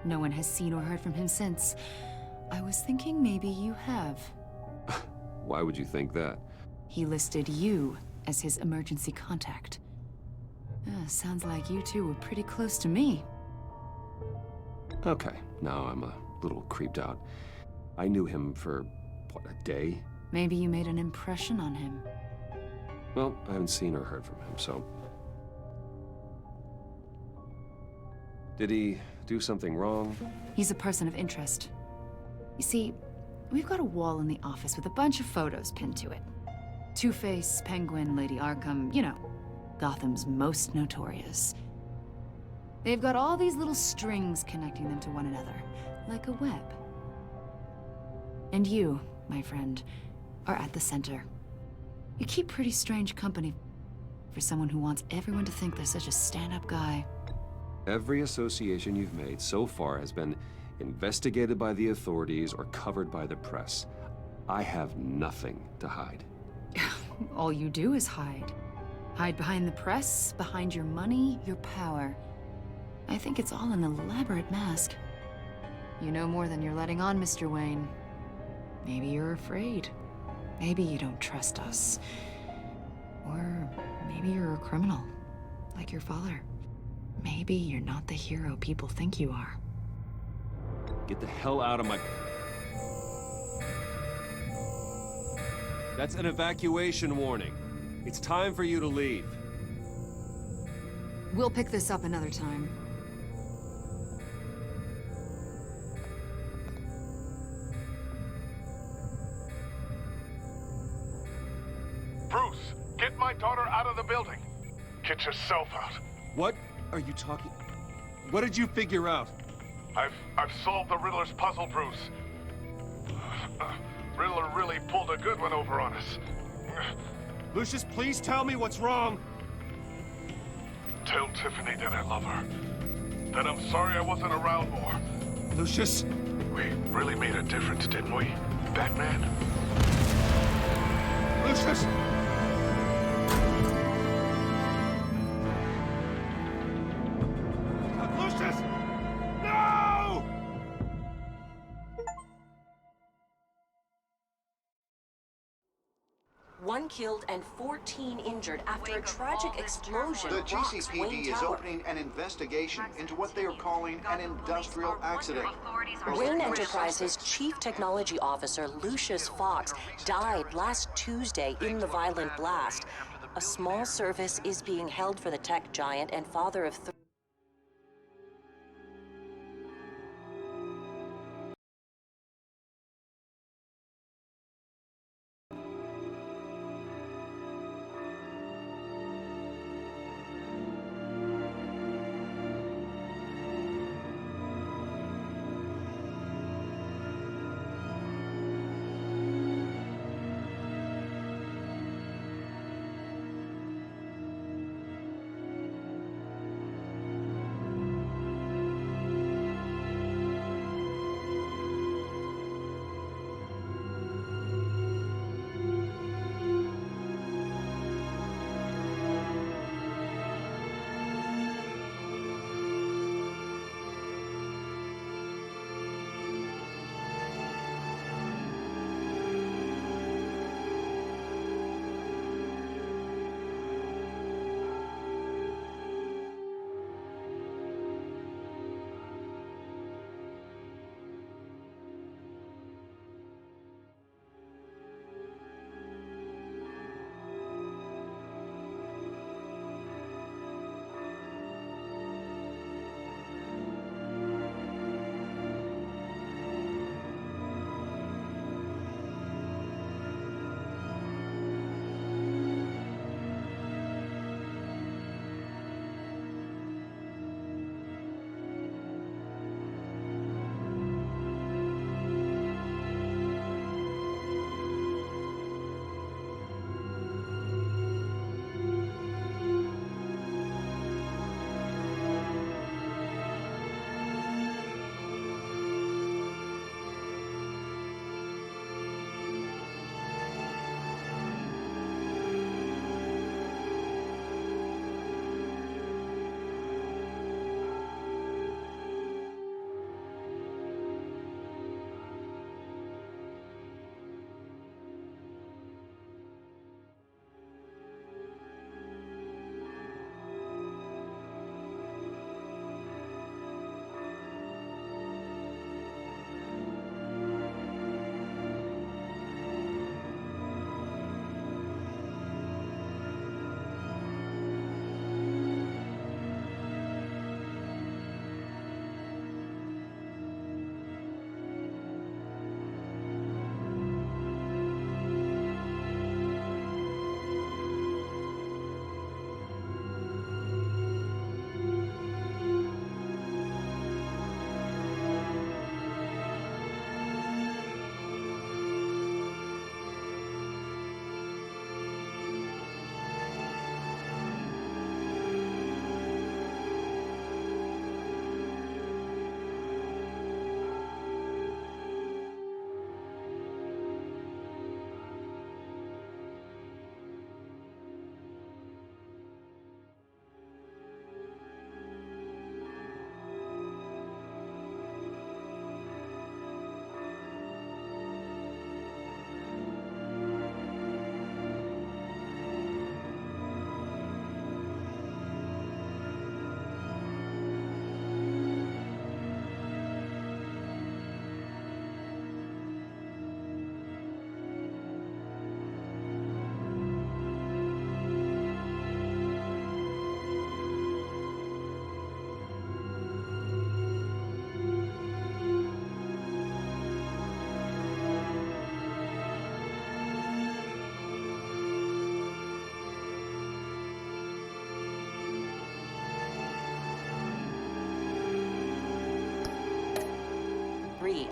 S12: No one has seen or heard from him since. I was thinking maybe you have.
S1: Why would you think that?
S12: He listed you as his emergency contact. Sounds like you two were pretty close to me.
S1: Okay, now I'm a little creeped out. I knew him for, what, a day?
S12: Maybe you made an impression on him.
S1: Well, I haven't seen or heard from him, so... Did he do something wrong?
S12: He's a person of interest. You see, we've got a wall in the office with a bunch of photos pinned to it. Two-Face, Penguin, Lady Arkham, you know, Gotham's most notorious. They've got all these little strings connecting them to one another, like a web. And you, my friend, are at the center. You keep pretty strange company for someone who wants everyone to think they're such a stand-up guy.
S1: Every association you've made so far has been investigated by the authorities or covered by the press. I have nothing to hide.
S12: All you do is hide. Hide behind the press, behind your money, your power. I think it's all an elaborate mask. You know more than you're letting on, Mr. Wayne. Maybe you're afraid. Maybe you don't trust us. Or maybe you're a criminal, like your father. Maybe you're not the hero people think you are.
S1: Get the hell out of my... That's an evacuation warning. It's time for you to leave.
S12: We'll pick this up another time.
S18: Bruce, get my daughter out of the building. Get yourself out.
S1: What are you talking... What did you figure out?
S18: I've solved the Riddler's puzzle, Bruce. Riddler really pulled a good one over on us.
S1: Lucius, please tell me what's wrong.
S18: Tell Tiffany that I love her. That I'm sorry I wasn't around more.
S1: Lucius?
S18: We really made a difference, didn't we, Batman?
S1: Lucius! Lucius!
S19: 1 killed and 14 injured after a tragic explosion
S2: The
S19: rocks
S2: GCPD
S19: Wayne
S2: is
S19: Tower.
S2: opening an investigation into what they are calling an industrial accident.
S19: Wayne Enterprises' Chief Technology Officer, Lucius Fox, died last Tuesday in the violent blast. A small service is being held for the tech giant and father of three.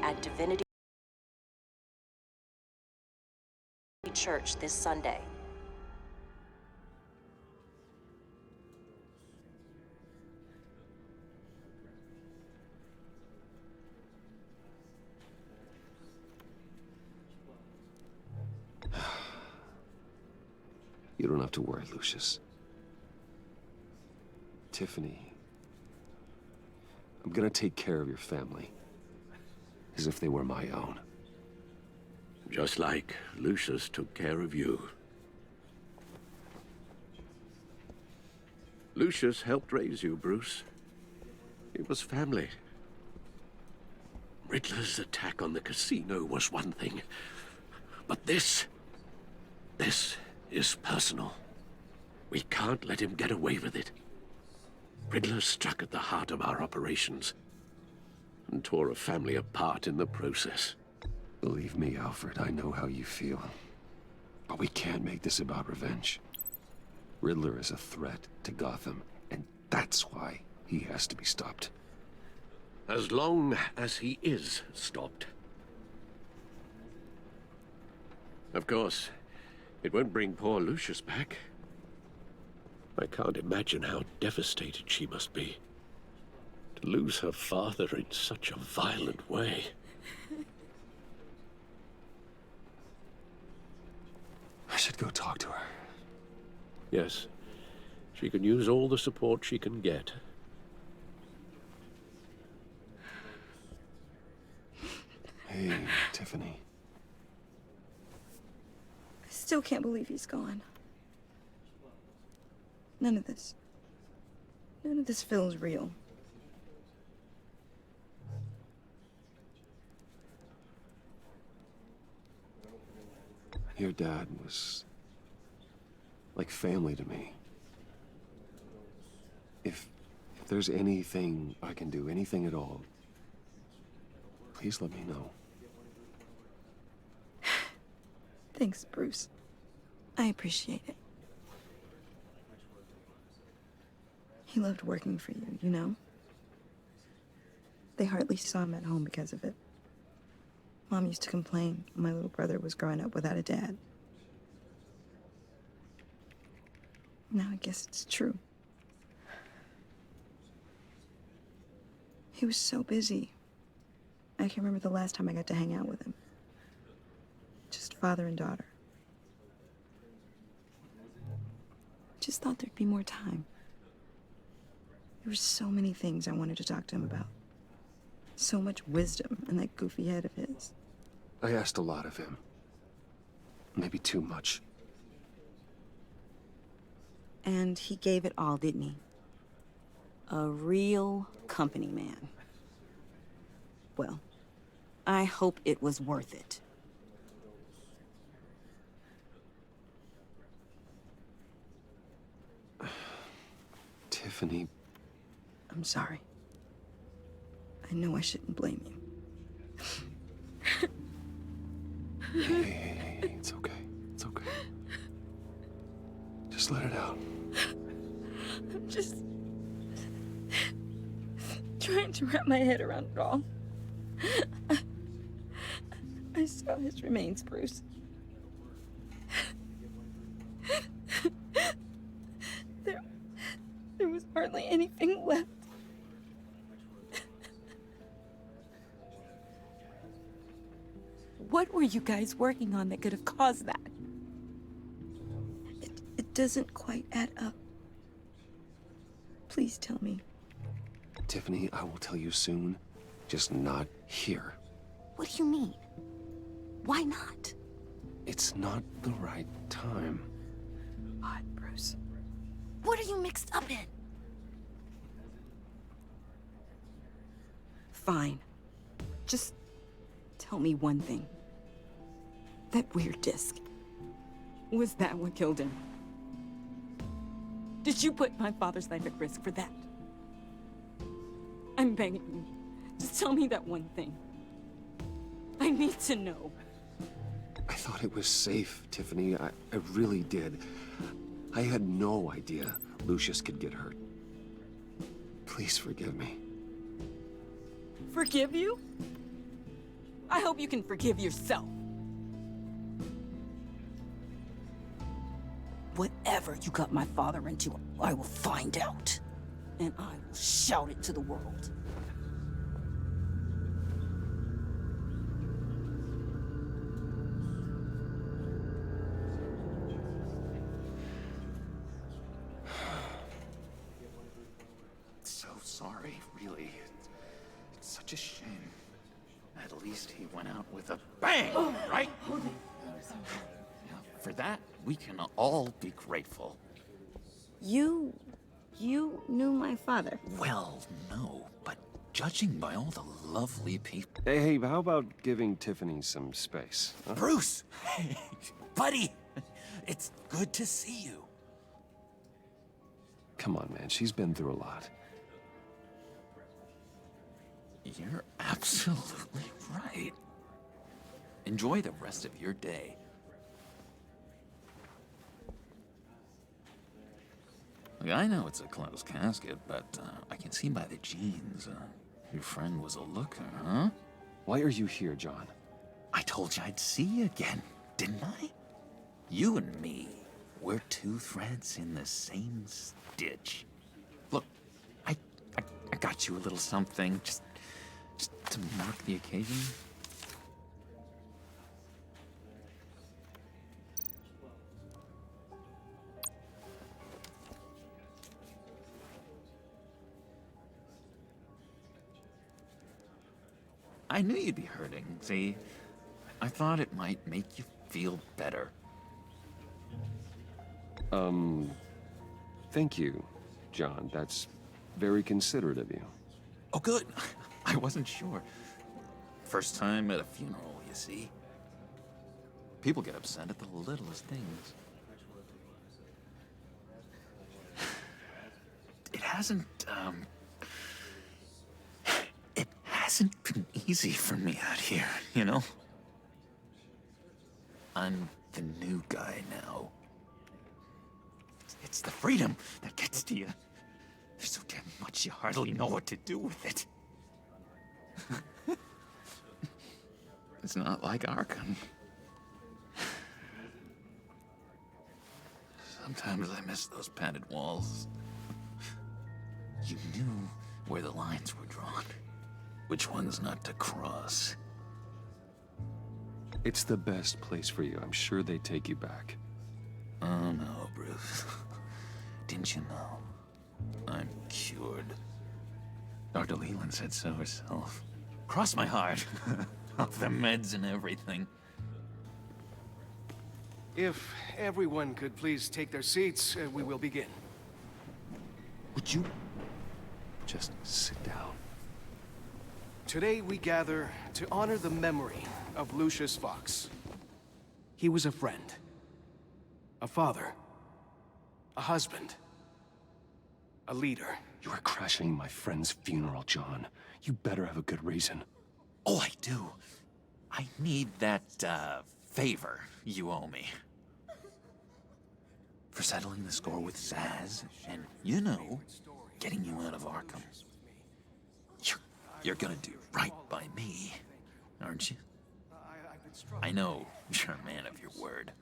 S19: At Divinity Church this Sunday.
S1: You don't have to worry, Lucius. Tiffany, I'm gonna take care of your family. As if they were my own.
S13: Just like Lucius took care of you. Lucius helped raise you, Bruce. It was family. Riddler's attack on the casino was one thing, but this is personal. We can't let him get away with it. Riddler struck at the heart of our operations and tore a family apart in the process.
S1: Believe me, Alfred, I know how you feel. But we can't make this about revenge. Riddler is a threat to Gotham, and that's why he has to be stopped.
S13: As long as he is stopped. Of course, it won't bring poor Lucius back. I can't imagine how devastated she must be. To lose her father in such a violent way.
S1: I should go talk to her.
S13: Yes, she can use all the support she can get.
S1: Hey, Tiffany.
S17: I still can't believe he's gone. None of this feels real.
S1: Your dad was like family to me. If there's anything I can do, anything at all, please let me know.
S17: Thanks, Bruce. I appreciate it. He loved working for you, you know? They hardly saw him at home because of it. Mom used to complain my little brother was growing up without a dad. Now I guess it's true. He was so busy. I can't remember the last time I got to hang out with him. Just father and daughter. Just thought there'd be more time. There were so many things I wanted to talk to him about. So much wisdom in that goofy head of his.
S1: I asked a lot of him. Maybe too much.
S17: And he gave it all, didn't he? A real company man. Well, I hope it was worth it.
S1: Tiffany.
S17: I'm sorry. I know I shouldn't blame you.
S1: Hey, it's okay. It's okay. Just let it out.
S17: I'm just trying to wrap my head around it all. I saw his remains, Bruce. There was hardly anything left. What were you guys working on that could have caused that? It doesn't quite add up. Please tell me.
S1: Tiffany, I will tell you soon. Just not here.
S17: What do you mean? Why not?
S1: It's not the right time.
S17: Odd, Bruce. What are you mixed up in? Fine. Just tell me one thing. That weird disc. Was that what killed him? Did you put my father's life at risk for that? I'm begging you. Just tell me that one thing. I need to know.
S1: I thought it was safe, Tiffany. I really did. I had no idea Lucius could get hurt. Please forgive me.
S17: Forgive you? I hope you can forgive yourself. Whatever you got my father into, I will find out. And I will shout it to the world.
S5: So sorry, really. It's such a shame. At least he went out with a bang, right? Yeah, for that, we can all be grateful.
S17: You You knew my father.
S8: Well, no, but judging by all the lovely people...
S1: Hey, how about giving Tiffany some space? Huh?
S8: Bruce! Buddy! It's good to see you.
S1: Come on, man. She's been through a lot.
S8: You're absolutely right. Enjoy the rest of your day. Look, I know it's a closed casket, but I can see by the jeans, your friend was a looker, huh?
S1: Why are you here, John?
S8: I told you I'd see you again, didn't I? You and me, we're two threads in the same stitch. Look, I got you a little something, just to mark the occasion. I knew you'd be hurting, see? I thought it might make you feel better.
S1: Thank you, John. That's very considerate of you.
S8: Oh, good. I wasn't sure. First time at a funeral, you see? People get upset at the littlest things. It hasn't been easy for me out here, you know? I'm the new guy now. It's the freedom that gets to you. There's so damn much you hardly know what to do with it. It's not like Arkham. Sometimes I miss those padded walls. You knew where the lines were drawn. Which ones not to cross.
S1: It's the best place for you. I'm sure they take you back.
S8: Oh no, Bruce. Didn't you know? I'm cured. Dr. Leland said so herself. Cross my heart. Off the meds and everything.
S20: If everyone could please take their seats, we will begin.
S8: Would you
S1: just sit down?
S20: Today we gather to honor the memory of Lucius Fox. He was a friend, a father, a husband, a leader.
S1: You are crashing my friend's funeral, John. You better have a good reason.
S8: Oh, I do. I need that, favor you owe me. For settling the score with Zaz, and, you know, getting you out of Arkham. You're gonna do right by me, aren't you? I know you're a man of your word.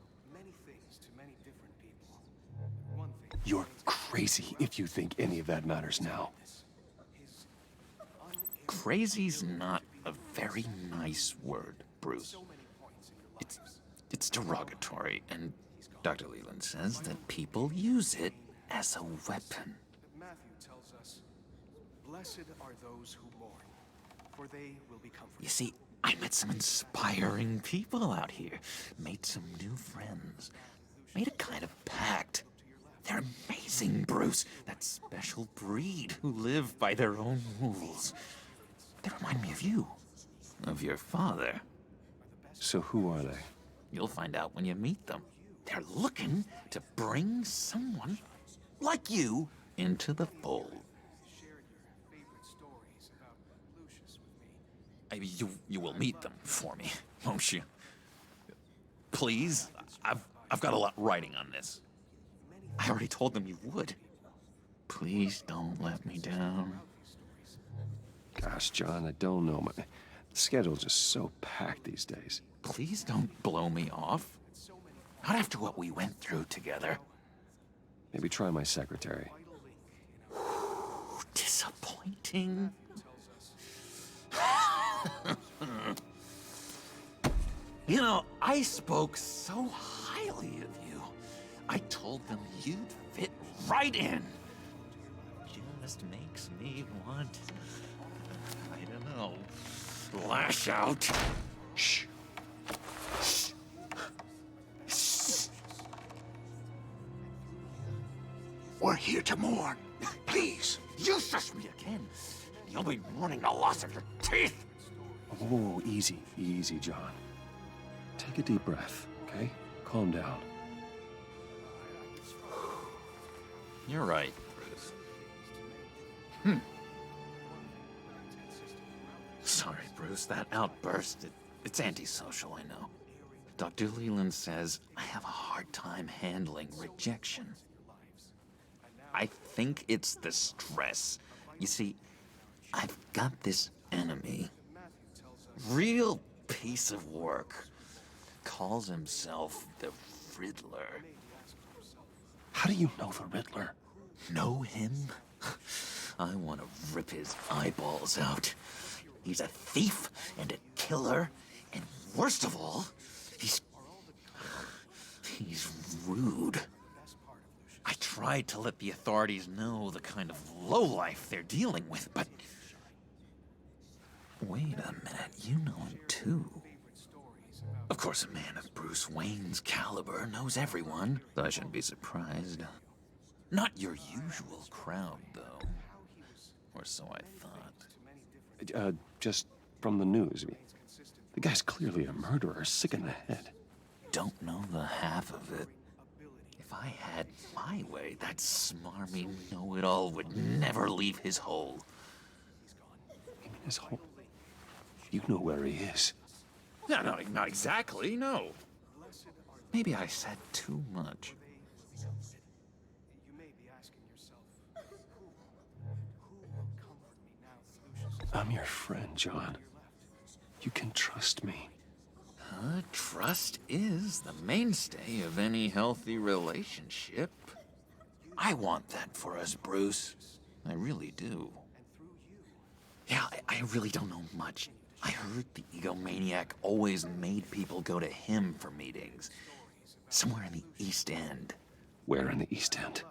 S1: You're crazy if you think any of that matters now.
S8: Crazy's not a very nice word, Bruce. It's derogatory, and Dr. Leland says that people use it as a weapon.
S20: Matthew tells us, "Blessed are those who mourn, for they will be comforted."
S8: You see, I met some inspiring people out here, made some new friends, made a kind of pact. They're amazing, Bruce. That special breed who live by their own rules. They remind me of you, of your father.
S1: So who are they?
S8: You'll find out when you meet them. They're looking to bring someone like you into the fold. You will meet them for me, won't you? Please, I've got a lot writing on this. I already told them you would. Please don't let me down.
S1: Gosh, John, I don't know. My schedule's just so packed these days.
S8: Please don't blow me off. Not after what we went through together.
S1: Maybe try my secretary.
S8: Disappointing. You know, I spoke so highly of you. I told them you'd fit right in. Just makes me want, I don't know, lash out. Shh.
S7: We're here to mourn.
S8: Please, you shush me again. You'll be mourning the loss of your teeth.
S1: Oh, easy, easy, John. Take a deep breath, okay? Calm down.
S8: You're right, Bruce. Sorry, Bruce, that outburst, it's antisocial, I know. Dr. Leland says I have a hard time handling rejection. I think it's the stress. You see, I've got this enemy. Real piece of work. Calls himself the Riddler.
S1: How do you know the Riddler?
S8: Know him? I want to rip his eyeballs out. He's a thief and a killer, and worst of all, he's rude. I tried to let the authorities know the kind of lowlife they're dealing with, but... Wait a minute, you know him too. Of course, a man of Bruce Wayne's caliber knows everyone, so I shouldn't be surprised. Not your usual crowd, though. Or so I thought.
S1: Just from the news. The guy's clearly a murderer, sick in the head.
S8: Don't know the half of it. If I had my way, that smarmy know-it-all would never leave his hole.
S1: His hole? You know where he is.
S8: No, not exactly, no. Maybe I said too much.
S1: I'm your friend, John. You can trust me.
S8: Trust is the mainstay of any healthy relationship. I want that for us, Bruce. I really do. Yeah, I really don't know much. I heard the egomaniac always made people go to him for meetings. Somewhere in the East End.
S1: Where in the East End?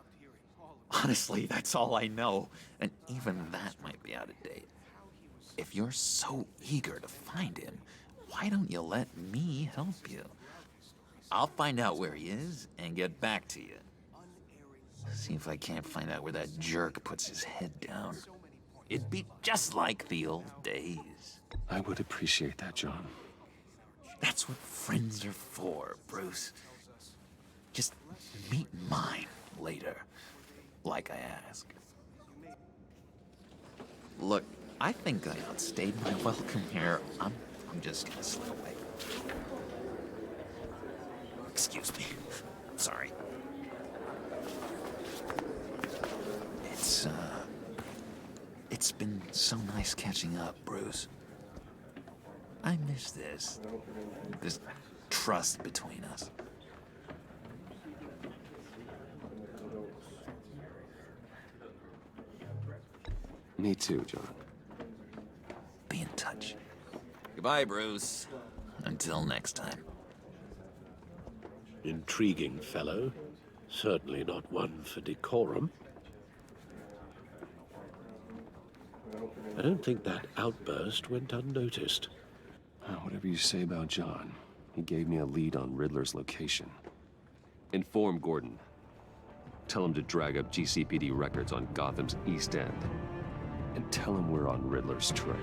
S8: Honestly, that's all I know. And even that might be out of date. If you're so eager to find him, why don't you let me help you? I'll find out where he is and get back to you. See if I can't find out where that jerk puts his head down. It'd be just like the old days.
S1: I would appreciate that, John.
S8: That's what friends are for, Bruce. Just meet mine later, like I asked. Look, I think I outstayed my welcome here. I'm just gonna slip away. Excuse me. Sorry. It's been so nice catching up, Bruce. I miss this trust between us.
S1: Me too, John.
S8: Be in touch. Goodbye, Bruce. Until next time.
S13: Intriguing fellow. Certainly not one for decorum. I don't think that outburst went unnoticed.
S1: Whatever you say about John, he gave me a lead on Riddler's location. Inform Gordon. Tell him to drag up GCPD records on Gotham's East End. And tell him we're on Riddler's trail.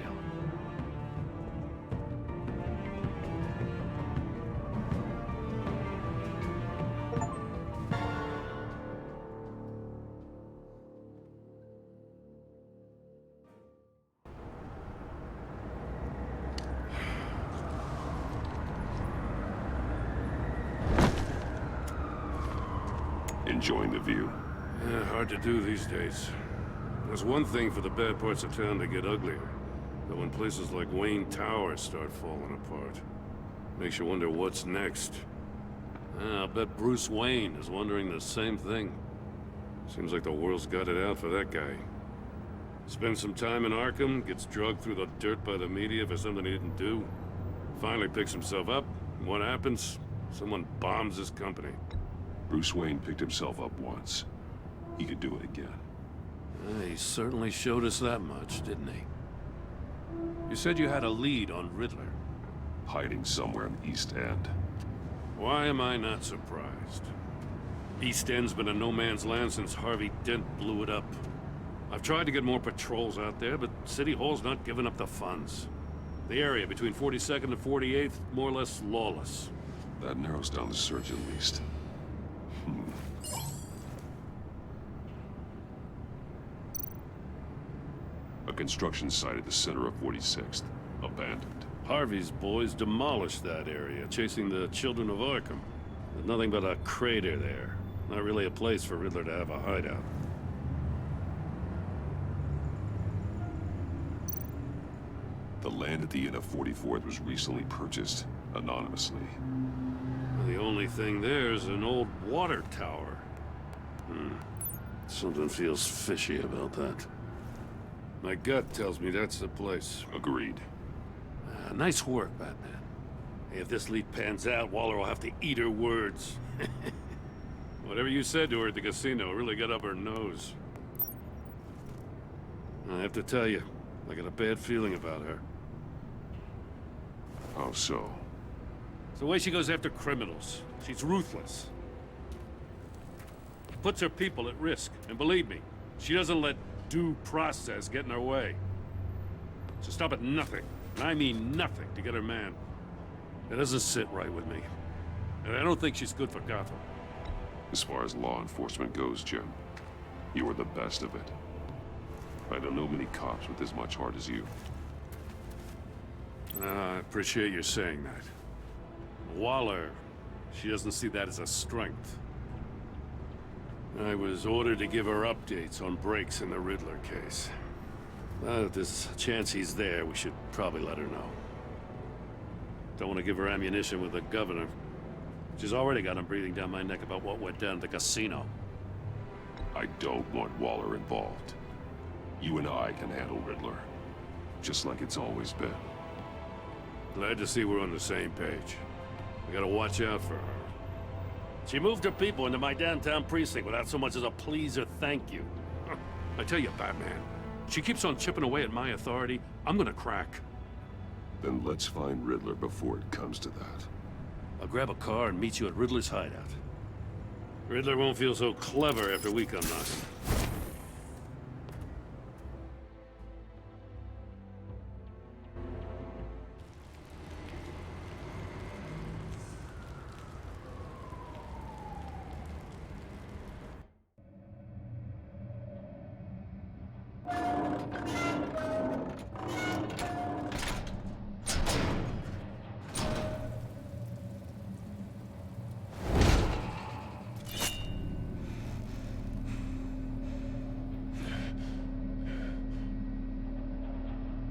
S9: Enjoying the view?
S3: Yeah, hard to do these days. There's one thing for the bad parts of town to get uglier. But when places like Wayne Tower start falling apart, makes you wonder what's next. I'll bet Bruce Wayne is wondering the same thing. Seems like the world's got it out for that guy. Spends some time in Arkham, gets drugged through the dirt by the media for something he didn't do. Finally picks himself up, and what happens? Someone bombs his company.
S9: Bruce Wayne picked himself up once. He could do it again.
S3: He certainly showed us that much, didn't he? You said you had a lead on Riddler.
S9: Hiding somewhere in the East End.
S3: Why am I not surprised? East End's been a no man's land since Harvey Dent blew it up. I've tried to get more patrols out there, but City Hall's not giving up the funds. The area between 42nd and 48th, more or less lawless.
S9: That narrows down the search at least. A construction site at the center of 46th. Abandoned.
S3: Harvey's boys demolished that area, chasing the children of Arkham. There's nothing but a crater there. Not really a place for Riddler to have a hideout.
S9: The land at the end of 44th was recently purchased, anonymously.
S3: The only thing there is an old water tower. Something feels fishy about that. My gut tells me that's the place.
S9: Agreed.
S3: Nice work, Batman. Hey, if this lead pans out, Waller will have to eat her words. Whatever you said to her at the casino really got up her nose. I have to tell you, I got a bad feeling about her.
S9: How so?
S3: It's the way she goes after criminals. She's ruthless. Puts her people at risk. And believe me, she doesn't let due process get in her way. She'll stop at nothing, and I mean nothing, to get her man. It doesn't sit right with me. And I don't think she's good for Gotham.
S9: As far as law enforcement goes, Jim, you are the best of it. I don't know many cops with as much heart as you.
S3: I appreciate you saying that. Waller, she doesn't see that as a strength. I was ordered to give her updates on breaks in the Riddler case. If there's a chance he's there, we should probably let her know. Don't want to give her ammunition with the governor. She's already got him breathing down my neck about what went down at the casino.
S9: I don't want Waller involved. You and I can handle Riddler, just like it's always been.
S3: Glad to see we're on the same page. We gotta watch out for her. She moved her people into my downtown precinct without so much as a please or thank you. I tell you, Batman, she keeps on chipping away at my authority, I'm gonna crack.
S9: Then let's find Riddler before it comes to that.
S3: I'll grab a car and meet you at Riddler's hideout. Riddler won't feel so clever after we come knocking.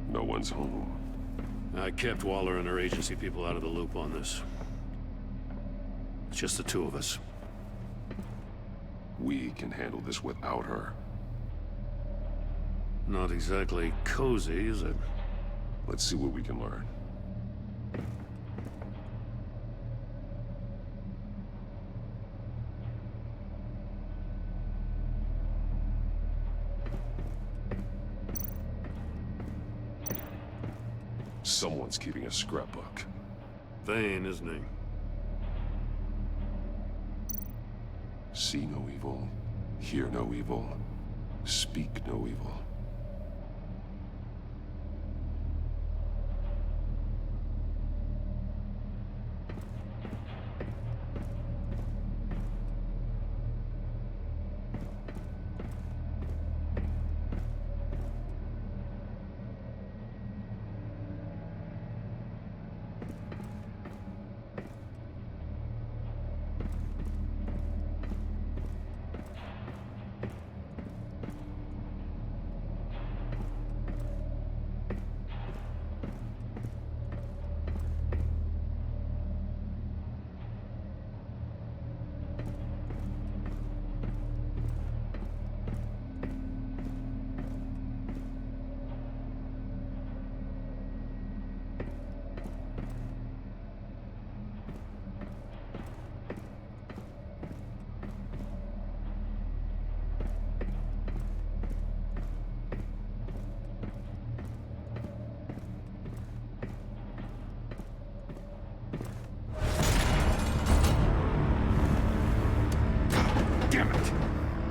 S9: No one's home.
S3: I kept Waller and her agency people out of the loop on this. It's just the two of us.
S9: We can handle this without her.
S3: Not exactly cozy, is it?
S9: Let's see what we can learn. Someone's keeping a scrapbook.
S3: Vane, isn't he?
S9: See no evil, hear no evil, speak no evil.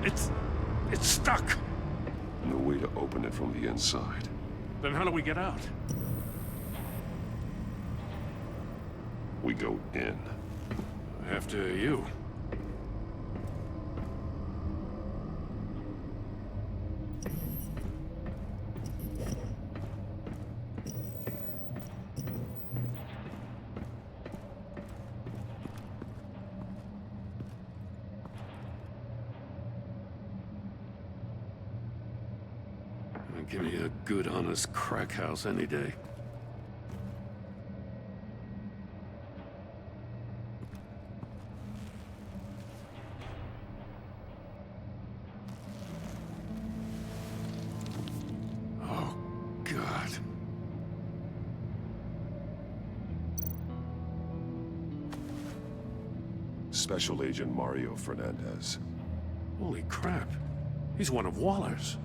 S3: It's stuck.
S9: No way to open it from the inside.
S3: Then how do we get out?
S9: We go in.
S3: After you. Give me a good, honest crack house any day. Oh, God.
S9: Special Agent Mario Fernandez.
S3: Holy crap. He's one of Waller's.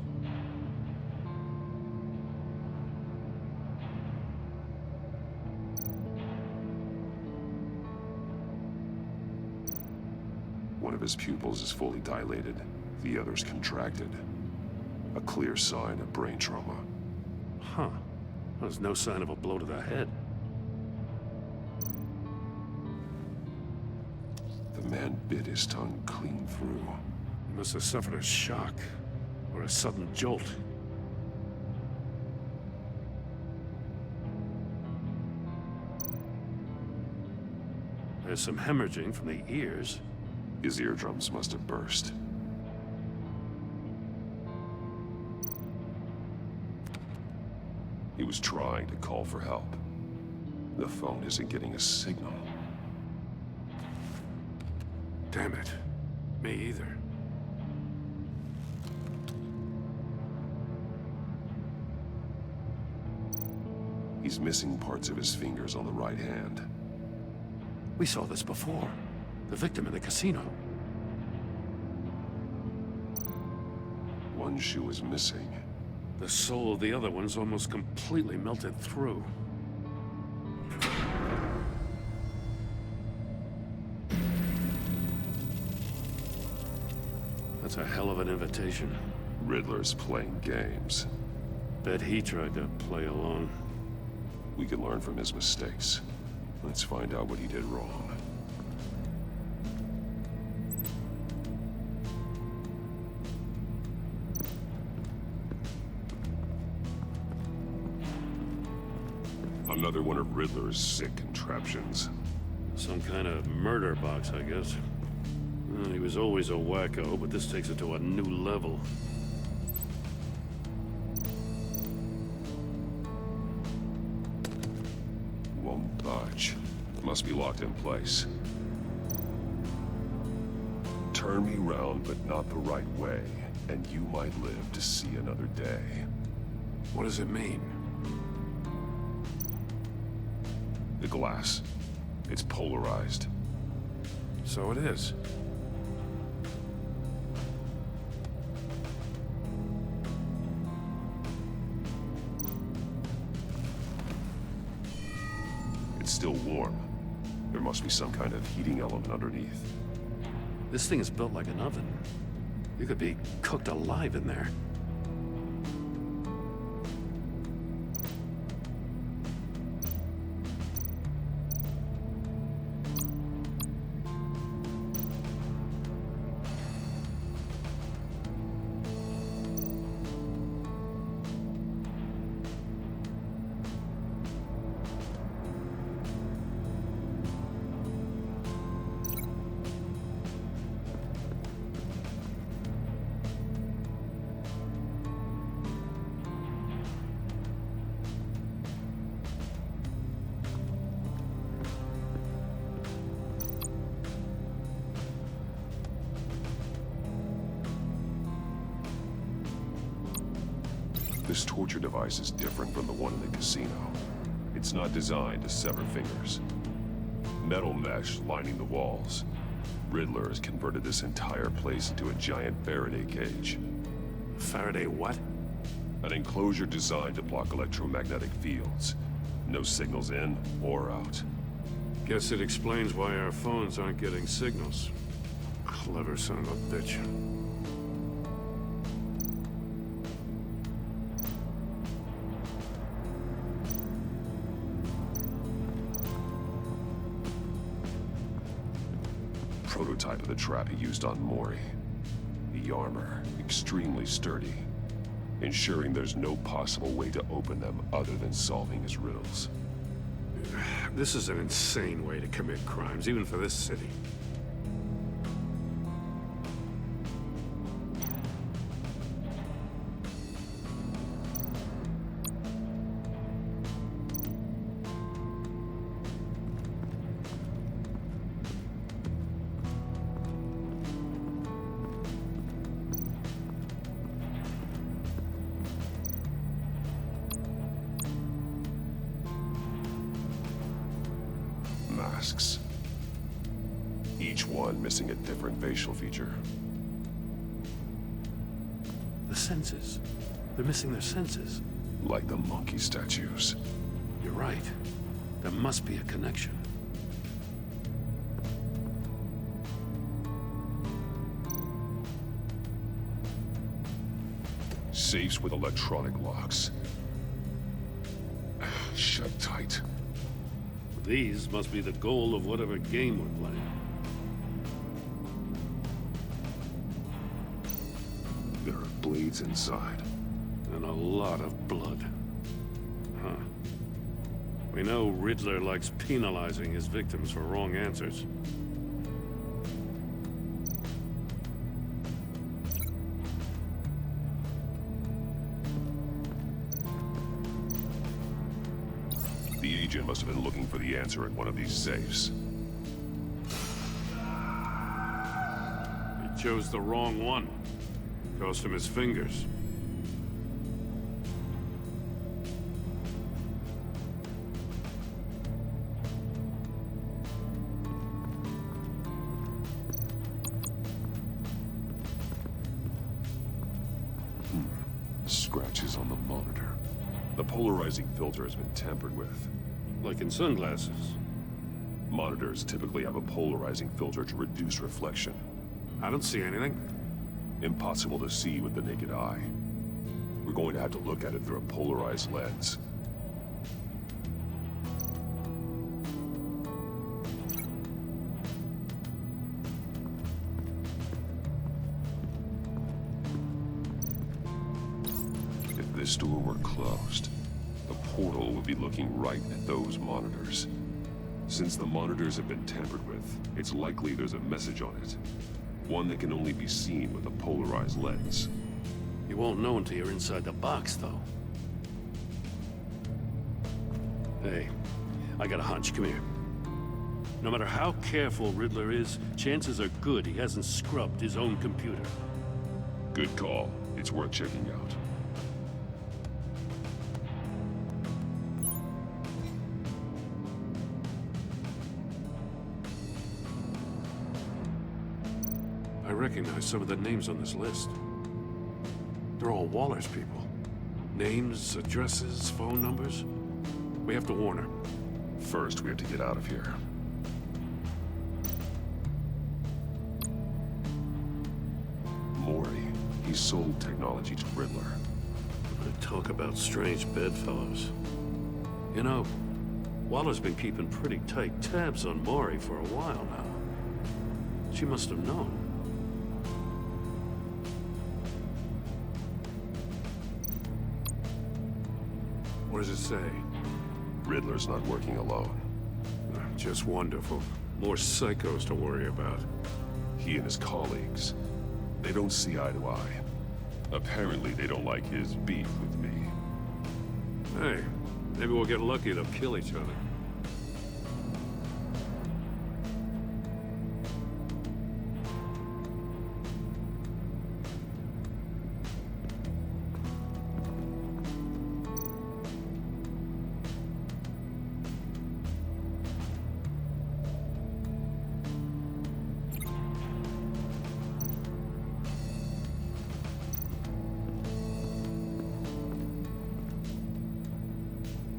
S9: One of his pupils is fully dilated, the other's contracted. A clear sign of brain trauma.
S3: Huh. There's no sign of a blow to the head.
S9: The man bit his tongue clean through.
S3: He must have suffered a shock, or a sudden jolt. There's some hemorrhaging from the ears.
S9: His eardrums must have burst. He was trying to call for help. The phone isn't getting a signal.
S3: Damn it. Me either.
S9: He's missing parts of his fingers on the right hand.
S3: We saw this before. The victim in the casino.
S9: One shoe is missing.
S3: The sole of the other one's almost completely melted through. That's a hell of an invitation.
S9: Riddler's playing games.
S3: Bet he tried to play along.
S9: We can learn from his mistakes. Let's find out what he did wrong. Another one of Riddler's sick contraptions.
S3: Some kind of murder box, I guess. Well, he was always a wacko, but this takes it to a new level.
S9: Won't budge. Must be locked in place. Turn me round, but not the right way, and you might live to see another day.
S3: What does it mean?
S9: The glass. It's polarized.
S3: So it is.
S9: It's still warm. There must be some kind of heating element underneath.
S3: This thing is built like an oven. You could be cooked alive in there.
S9: This torture device is different from the one in the casino. It's not designed to sever fingers. Metal mesh lining the walls. Riddler has converted this entire place into a giant Faraday cage.
S3: Faraday what?
S9: An enclosure designed to block electromagnetic fields. No signals in or out.
S3: Guess it explains why our phones aren't getting signals. Clever son of a bitch.
S9: prototype of the trap he used on Mori. The armor, extremely sturdy, ensuring there's no possible way to open them other than solving his riddles.
S3: This is an insane way to commit crimes, even for this city.
S9: Masks. Each one missing a different facial feature.
S3: The senses. They're missing their senses.
S9: Like the monkey statues.
S3: You're right. There must be a connection.
S9: Safes with electronic locks. Shut tight.
S3: These must be the goal of whatever game we're playing.
S9: There are blades inside.
S3: And a lot of blood. Huh. We know Riddler likes penalizing his victims for wrong answers.
S9: The agent must have been looking for the answer in one of these safes.
S3: He chose the wrong one. Cost him his fingers.
S9: Scratches on the monitor. The polarizing filter has been tampered with.
S3: Like in sunglasses.
S9: Monitors typically have a polarizing filter to reduce reflection.
S3: I don't see anything.
S9: Impossible to see with the naked eye. We're going to have to look at it through a polarized lens. If this door were closed, the portal would be looking right at those monitors. Since the monitors have been tampered with, it's likely there's a message on it. One that can only be seen with a polarized lens.
S3: You won't know until you're inside the box, though. Hey, I got a hunch. Come here. No matter how careful Riddler is, chances are good he hasn't scrubbed his own computer.
S9: Good call. It's worth checking out.
S3: I recognize some of the names on this list. They're all Waller's people. Names, addresses, phone numbers. We have to warn her.
S9: First, we have to get out of here. Mori, he sold technology to Riddler.
S3: Talk about strange bedfellows. You know, Waller's been keeping pretty tight tabs on Mori for a while now. She must have known. What does it say?
S9: Riddler's not working alone.
S3: Just wonderful. More psychos to worry about.
S9: He and his colleagues, they don't see eye to eye. Apparently, they don't like his beef with me.
S3: Hey, maybe we'll get lucky. They'll kill each other.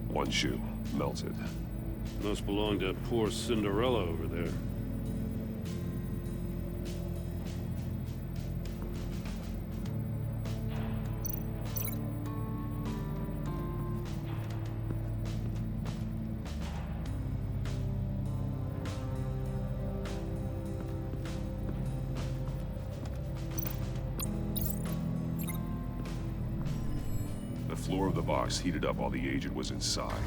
S9: One shoe, melted.
S3: Must belong to poor Cinderella over there.
S9: floor of the box heated up while the agent was inside.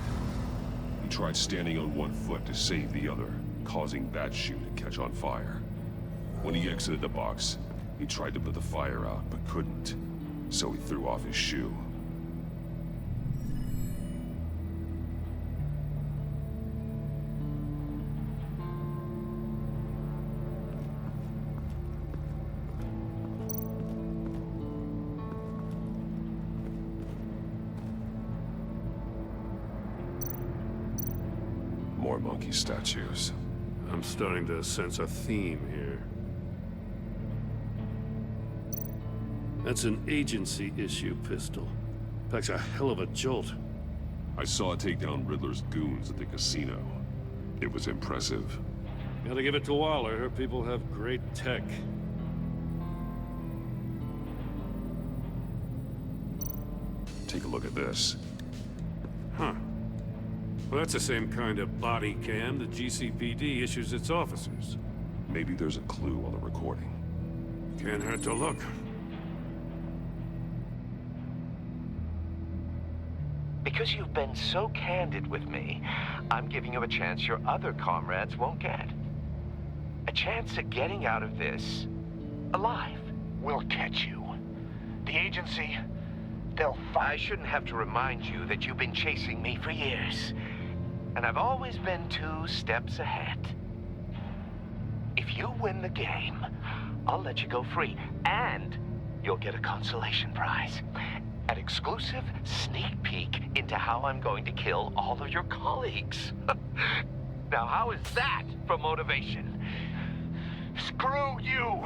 S9: He tried standing on one foot to save the other, causing that shoe to catch on fire. When he exited the box, he tried to put the fire out, but couldn't, so he threw off his shoe. More monkey statues.
S3: I'm starting to sense a theme here. That's an agency issue pistol. Packs a hell of a jolt.
S9: I saw it take down Riddler's goons at the casino. It was impressive.
S3: Gotta give it to Waller. Her people have great tech.
S9: Take a look at this.
S3: Huh. Well, that's the same kind of body cam the GCPD issues its officers.
S9: Maybe there's a clue on the recording.
S3: Can't hurt to look.
S5: Because you've been so candid with me, I'm giving you a chance your other comrades won't get. A chance at getting out of this alive.
S2: We'll catch you. The agency, they'll
S5: I shouldn't have to remind you that you've been chasing me for years. And I've always been 2 steps ahead. If you win the game, I'll let you go free. And you'll get a consolation prize. An exclusive sneak peek into how I'm going to kill all of your colleagues. Now, how is that for motivation? Screw you!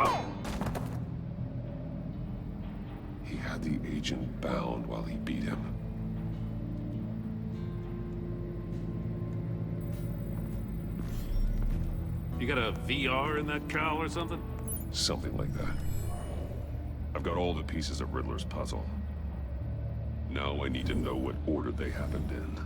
S9: He had the agent bound while he beat him.
S3: You got a VR in that cowl or something?
S9: Something like that. I've got all the pieces of Riddler's puzzle. Now I need to know what order they happened in.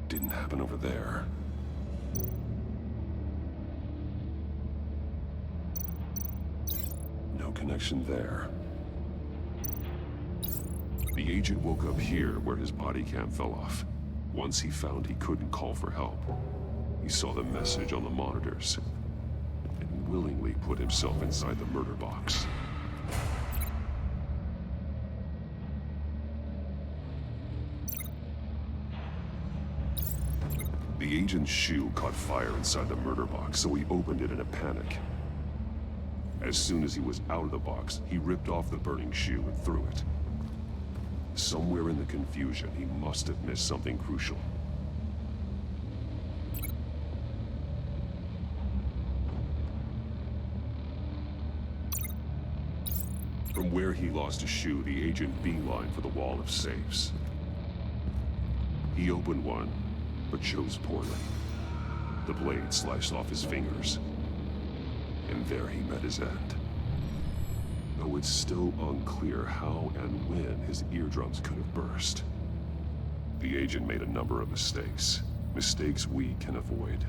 S9: Didn't happen over there. No connection there. The agent woke up here where his body cam fell off. Once he found he couldn't call for help, he saw the message on the monitors and willingly put himself inside the murder box. The agent's shoe caught fire inside the murder box, so he opened it in a panic. As soon as he was out of the box, he ripped off the burning shoe and threw it. Somewhere in the confusion, he must have missed something crucial. From where he lost his shoe, the agent beelined for the wall of safes. He opened one, but chose poorly. The blade sliced off his fingers, and there he met his end. Though it's still unclear how and when his eardrums could have burst. The agent made a number of mistakes. Mistakes we can avoid.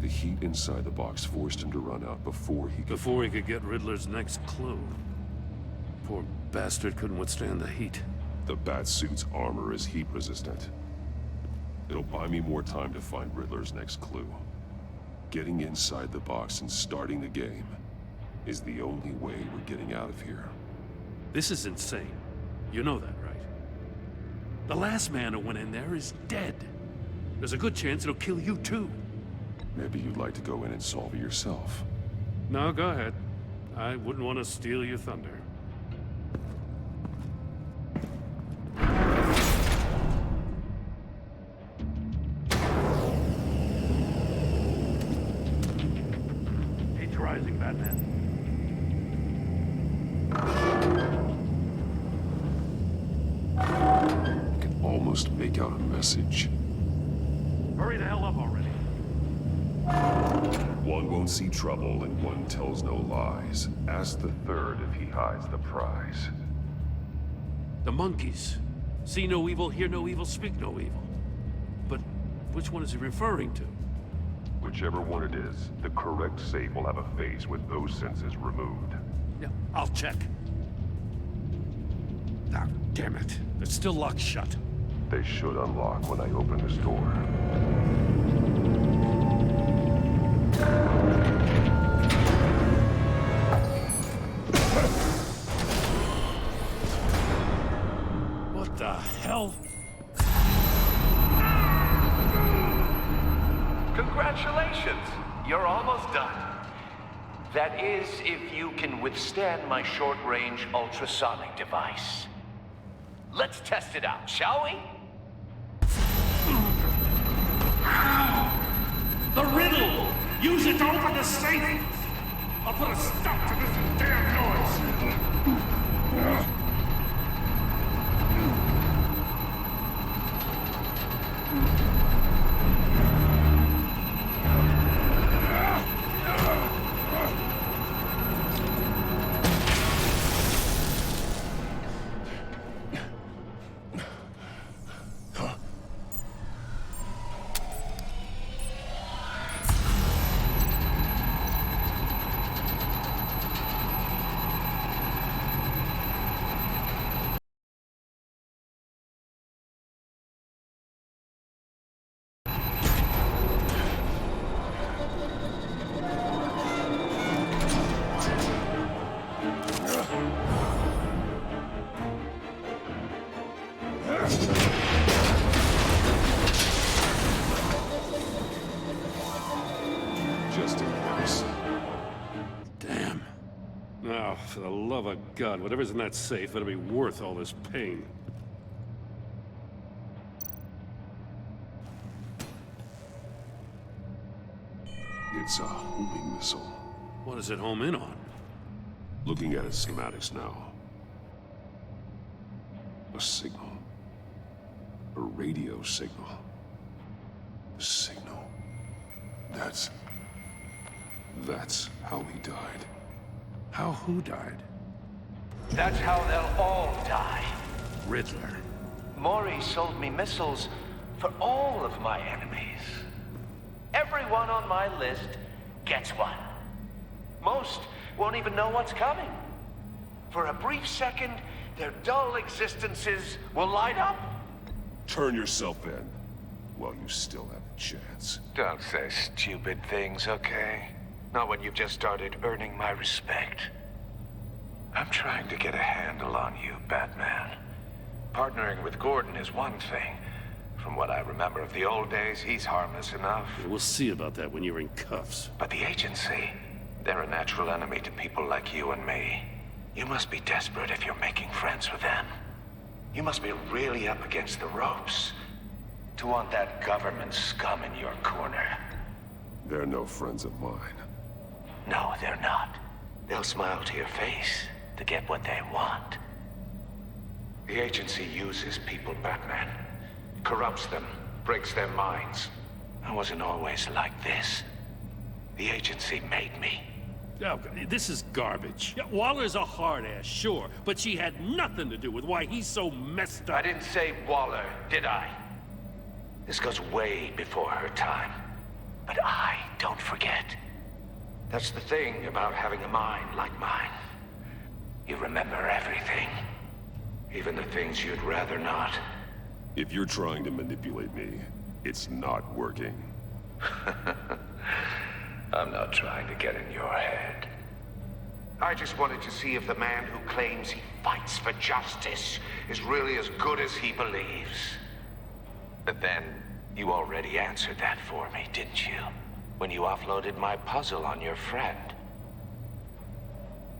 S9: The heat inside the box forced him to run out before he could
S3: get Riddler's next clue. Poor bastard couldn't withstand the heat.
S9: The Batsuit's armor is heat resistant. It'll buy me more time to find Riddler's next clue. Getting inside the box and starting the game is the only way we're getting out of here.
S3: This is insane. You know that, right? The last man who went in there is dead. There's a good chance it'll kill you too.
S9: Maybe you'd like to go in and solve it yourself.
S3: No, go ahead. I wouldn't want to steal your thunder.
S10: Rising, Batman.
S9: almost make out a message.
S10: Hurry the hell up already.
S9: One won't see trouble and one tells no lies. Ask the third if he hides the prize.
S3: The monkeys. See no evil, hear no evil, speak no evil. But which one is he referring to?
S9: Whichever one it is, the correct safe will have a face with those senses removed.
S3: Yeah, I'll check. Ah, damn it. It's still locked shut.
S9: They should unlock when I open this door.
S3: What the hell?
S5: Congratulations! You're almost done. That is, if you can withstand my short-range ultrasonic device. Let's test it out, shall we?
S10: The riddle! Use it to open the safe! I'll put a stop to this damn noise!
S9: Just in case.
S3: Damn. Now, for the love of God, whatever's in that safe better be worth all this pain.
S9: It's a homing missile.
S3: What does it home in on?
S9: Looking at its schematics now. A signal. A radio signal. A signal. That's how he died.
S3: How who died?
S5: That's how they'll all die.
S3: Riddler.
S5: Maury sold me missiles for all of my enemies. Everyone on my list gets one. Most won't even know what's coming. For a brief second, their dull existences will light up.
S9: Turn yourself in while you still have a chance.
S5: Don't say stupid things, okay? Not when you've just started earning my respect. I'm trying to get a handle on you, Batman. Partnering with Gordon is one thing. From what I remember of the old days, he's harmless enough.
S3: We'll see about that when you're in cuffs.
S5: But the agency, they're a natural enemy to people like you and me. You must be desperate if you're making friends with them. You must be really up against the ropes to want that government scum in your corner.
S9: They're no friends of mine.
S5: No, they're not. They'll smile to your face to get what they want. The agency uses people, Batman. Corrupts them, breaks their minds. I wasn't always like this. The agency made me.
S3: Oh, this is garbage. Yeah, Waller's a hard-ass, sure, but she had nothing to do with why he's so messed up.
S5: I didn't say Waller, did I? This goes way before her time. But I don't forget. That's the thing about having a mind like mine. You remember everything. Even the things you'd rather not.
S9: If you're trying to manipulate me, it's not working.
S5: I'm not trying to get in your head. I just wanted to see if the man who claims he fights for justice is really as good as he believes. But then, you already answered that for me, didn't you? When you offloaded my puzzle on your friend.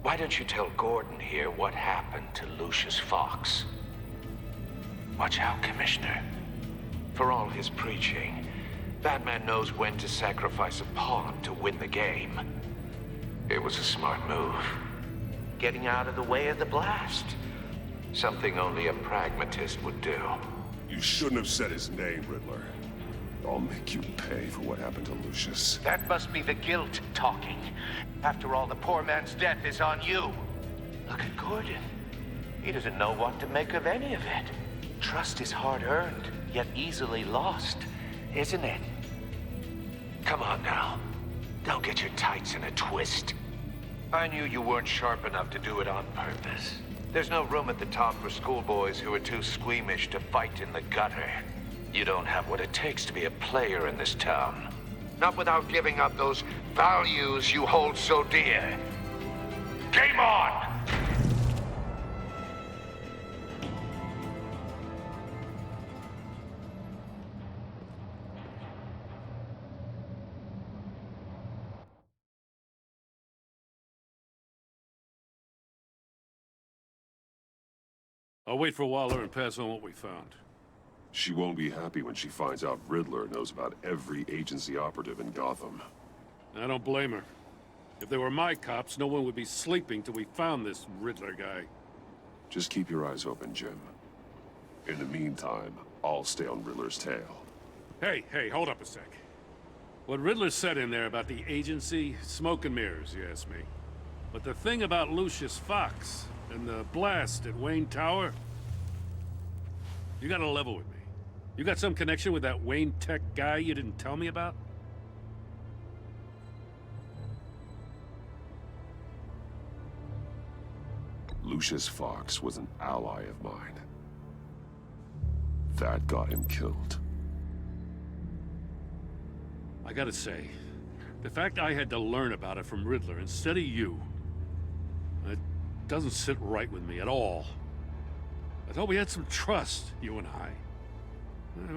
S5: Why don't you tell Gordon here what happened to Lucius Fox? Watch out, Commissioner. For all his preaching, Batman knows when to sacrifice a pawn to win the game. It was a smart move. Getting out of the way of the blast. Something only a pragmatist would do.
S9: You You shouldn't have said his name, Riddler. I'll make you pay for what happened to Lucius.
S5: That must be the guilt talking. After all, the poor man's death is on you. Look at Gordon. He doesn't know what to make of any of it. Trust is hard-earned, yet easily lost, isn't it? Come on now. Don't get your tights in a twist. I knew you weren't sharp enough to do it on purpose. There's no room at the top for schoolboys who are too squeamish to fight in the gutter. You don't have what it takes to be a player in this town. Not without giving up those values you hold so dear. Game on!
S3: I'll wait for Waller and pass on what we found.
S9: She won't be happy when she finds out Riddler knows about every agency operative in Gotham.
S3: I don't blame her. If they were my cops, no one would be sleeping till we found this Riddler guy.
S9: Just keep your eyes open, Jim. In the meantime, I'll stay on Riddler's tail.
S3: Hey, hold up a sec. What Riddler said in there about the agency, smoke and mirrors, you ask me. But the thing about Lucius Fox and the blast at Wayne Tower, you gotta level with me. You got some connection with that Wayne Tech guy you didn't tell me about?
S9: Lucius Fox was an ally of mine. That got him killed.
S3: I gotta say, the fact I had to learn about it from Riddler instead of you, it doesn't sit right with me at all. I thought we had some trust, you and I.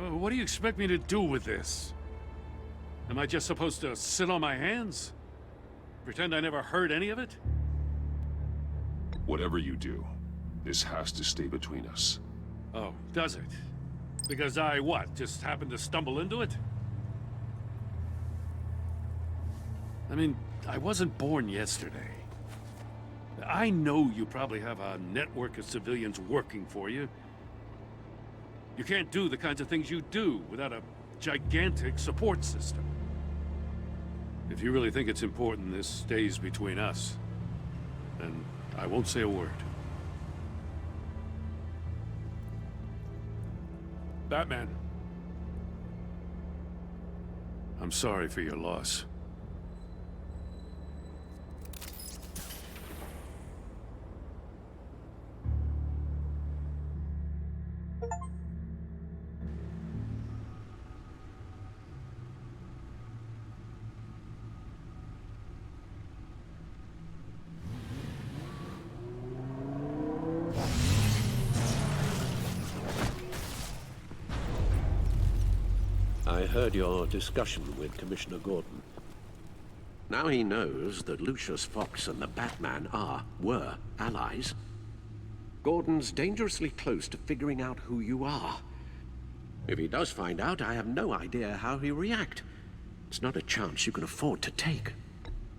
S3: What do you expect me to do with this? Am I just supposed to sit on my hands? Pretend I never heard any of it?
S9: Whatever you do, this has to stay between us.
S3: Oh, does it? Because I, what, just happened to stumble into it? I mean, I wasn't born yesterday. I know you probably have a network of civilians working for you. You can't do the kinds of things you do without a gigantic support system. If you really think it's important this stays between us, then I won't say a word. Batman. I'm sorry for your loss.
S13: I heard your discussion with Commissioner Gordon. Now he knows that Lucius Fox and the Batman were allies. Gordon's dangerously close to figuring out who you are. If he does find out, I have no idea how he'll react. It's not a chance you can afford to take.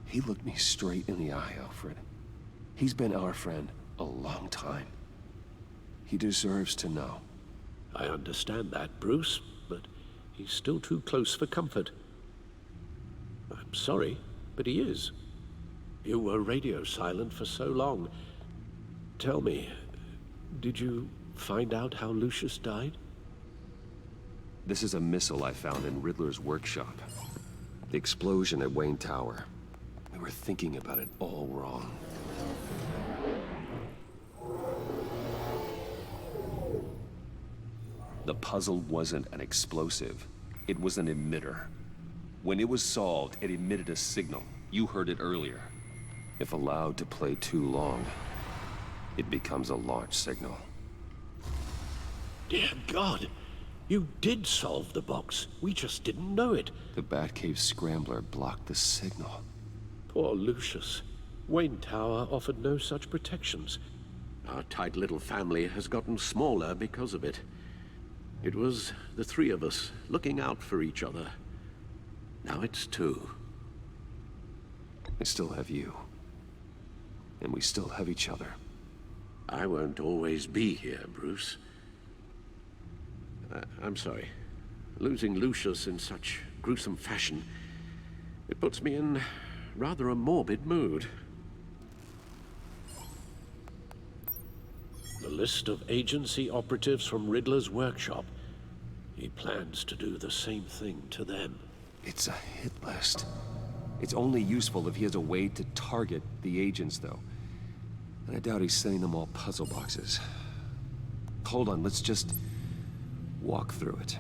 S1: He looked me straight in the eye, Alfred. He's been our friend a long time. He deserves to know.
S13: I understand that, Bruce, but he's still too close for comfort. I'm sorry, but he is. You were radio silent for so long. Tell me, did you find out how Lucius died?
S1: This is a missile I found in Riddler's workshop. The explosion at Wayne Tower. We were thinking about it all wrong. The puzzle wasn't an explosive. It was an emitter. When it was solved, it emitted a signal. You heard it earlier. If allowed to play too long, it becomes a launch signal.
S13: Dear God, you did solve the box. We just didn't know it.
S1: The Batcave Scrambler blocked the signal.
S13: Poor Lucius. Wayne Tower offered no such protections. Our tight little family has gotten smaller because of it. It was the three of us looking out for each other. Now it's two.
S1: I still have you. And we still have each other.
S13: I won't always be here, Bruce. I'm sorry. Losing Lucius in such gruesome fashion, it puts me in rather a morbid mood. The list of agency operatives from Riddler's workshop. He plans to do the same thing to them.
S1: It's a hit list. It's only useful if he has a way to target the agents, though. And I doubt he's sending them all puzzle boxes. Hold on, let's just walk through it.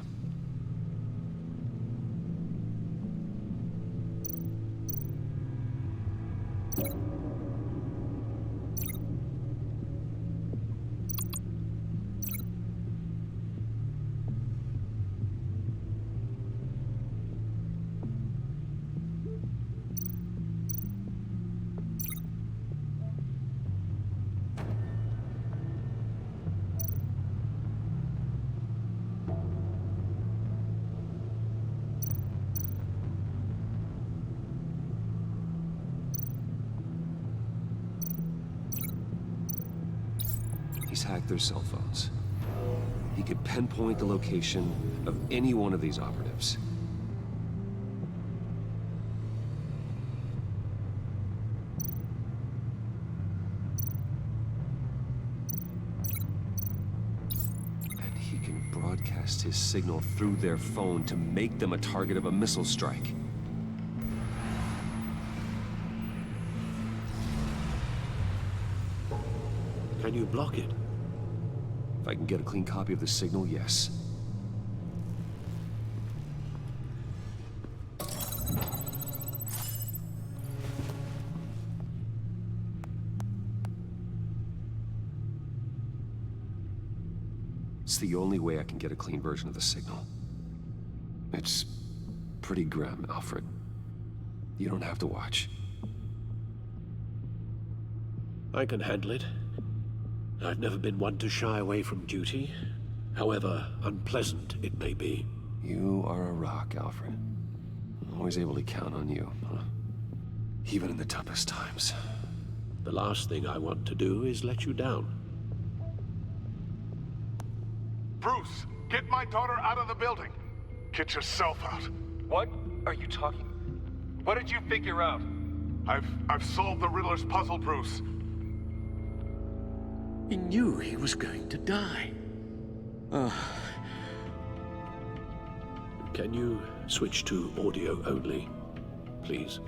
S1: He's hacked their cell phones. He could pinpoint the location of any one of these operatives. And he can broadcast his signal through their phone to make them a target of a missile strike.
S13: Can you block it?
S1: If I can get a clean copy of the signal, yes. It's the only way I can get a clean version of the signal. It's pretty grim, Alfred. You don't have to watch.
S13: I can handle it. I've never been one to shy away from duty, however unpleasant it may be.
S1: You are a rock, Alfred. I'm always able to count on you, huh? Even in the toughest times.
S13: The last thing I want to do is let you down.
S18: Bruce, get my daughter out of the building. Get yourself out.
S21: What are you talking? What did you figure out?
S18: I've solved the Riddler's puzzle, Bruce.
S13: He knew he was going to die. Can you switch to audio only, please?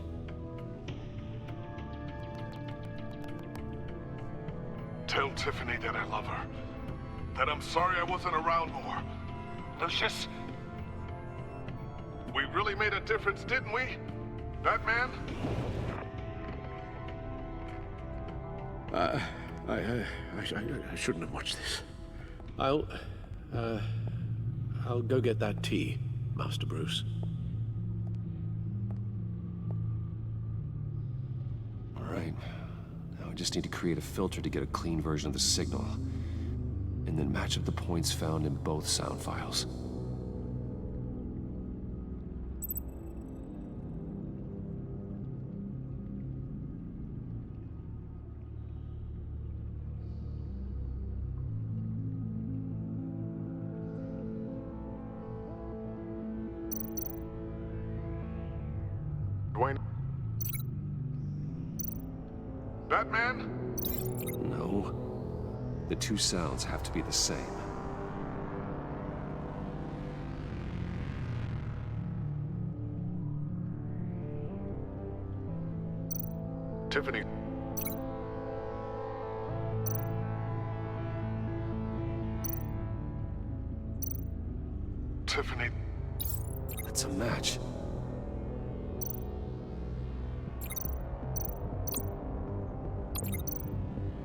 S18: Tell Tiffany that I love her. That I'm sorry I wasn't around more.
S21: Lucius?
S18: We really made a difference, didn't we? Batman?
S13: I shouldn't have watched this. I'll go get that tea, Master Bruce.
S1: All right. Now I just need to create a filter to get a clean version of the signal. And then match up the points found in both sound files.
S18: Dwayne? Batman?
S1: No. The two sounds have to be the same.
S18: Tiffany. Tiffany.
S1: That's a match.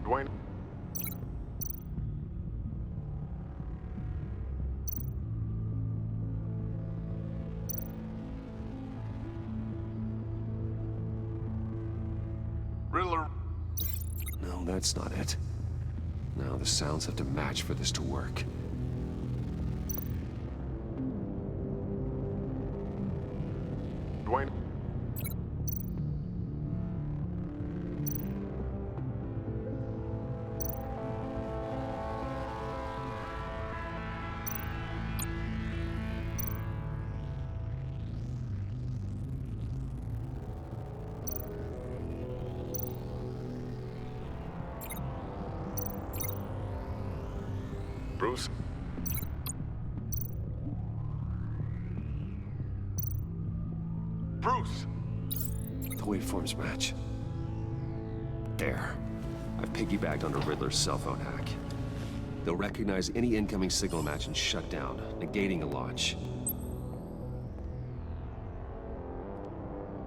S18: Dwayne. Riddler.
S1: No, that's not it. Now the sounds have to match for this to work.
S18: Dwayne.
S14: Bruce. Bruce!
S1: The waveforms match. There. I've piggybacked onto Riddler's cell phone hack. They'll recognize any incoming signal match and shut down, negating a launch.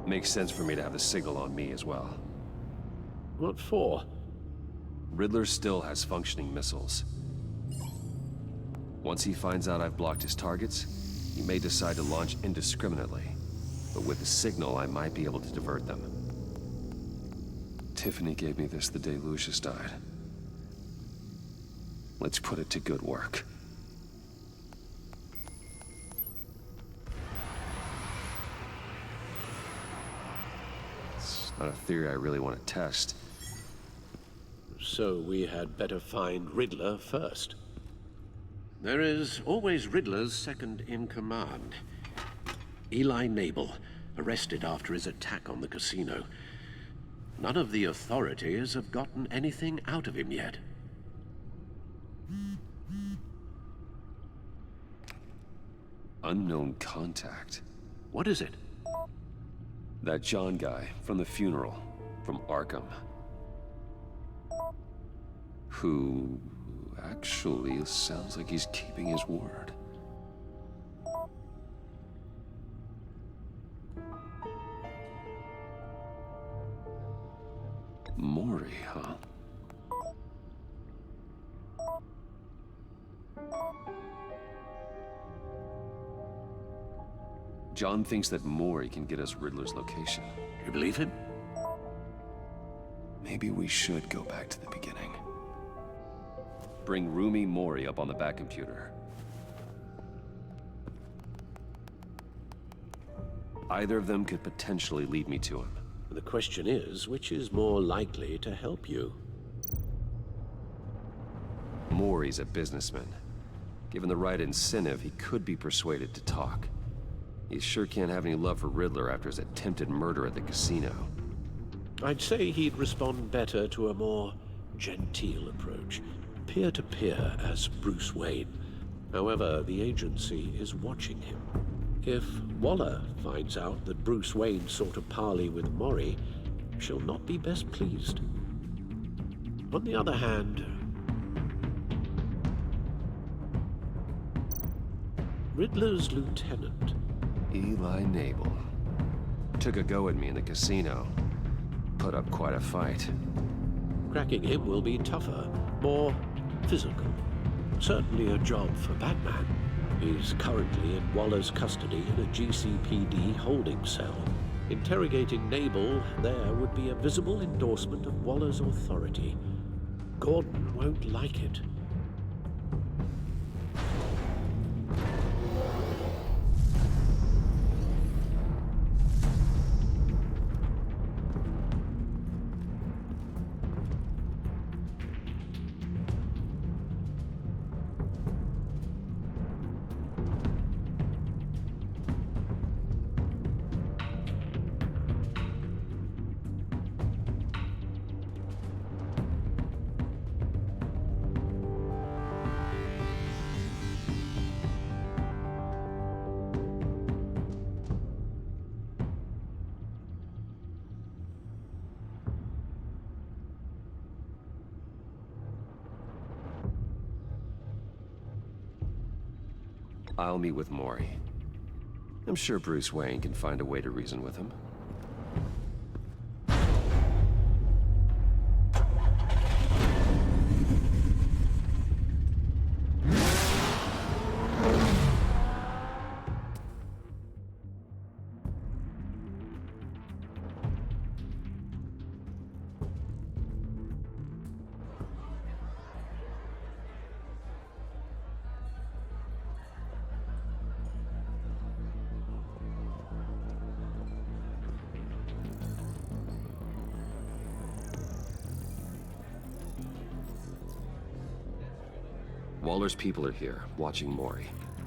S1: Makes sense for me to have the signal on me as well.
S13: What for?
S1: Riddler still has functioning missiles. Once he finds out I've blocked his targets, he may decide to launch indiscriminately. But with the signal, I might be able to divert them. Tiffany gave me this the day Lucius died. Let's put it to good work. It's not a theory I really want to test.
S13: So we had better find Riddler first. There is always Riddler's second in command. Eli Nabel, arrested after his attack on the casino. None of the authorities have gotten anything out of him yet.
S1: Unknown contact.
S13: What is it?
S1: That John guy from the funeral, from Arkham. Who actually sounds like he's keeping his word. Maury, huh? John thinks that Maury can get us Riddler's location.
S13: You believe him?
S1: Maybe we should go back to the beginning. Bring Rumi Maury up on the back computer. Either of them could potentially lead me to him.
S13: The question is, which is more likely to help you?
S1: Maury's a businessman. Given the right incentive, he could be persuaded to talk. He sure can't have any love for Riddler after his attempted murder at the casino.
S13: I'd say he'd respond better to a more genteel approach. Peer-to-peer as Bruce Wayne. However, the agency is watching him. If Waller finds out that Bruce Wayne sought a parley with Maury, she'll not be best pleased. On the other hand, Riddler's lieutenant,
S1: Eli Nabel, took a go at me in the casino. Put up quite a fight.
S13: Cracking him will be tougher, more physical. Certainly a job for Batman. He's currently in Waller's custody in a GCPD holding cell. Interrogating Nabel there would be a visible endorsement of Waller's authority. Gordon won't like it.
S1: I'll meet with Maury. I'm sure Bruce Wayne can find a way to reason with him. Waller's people are here, watching Maury.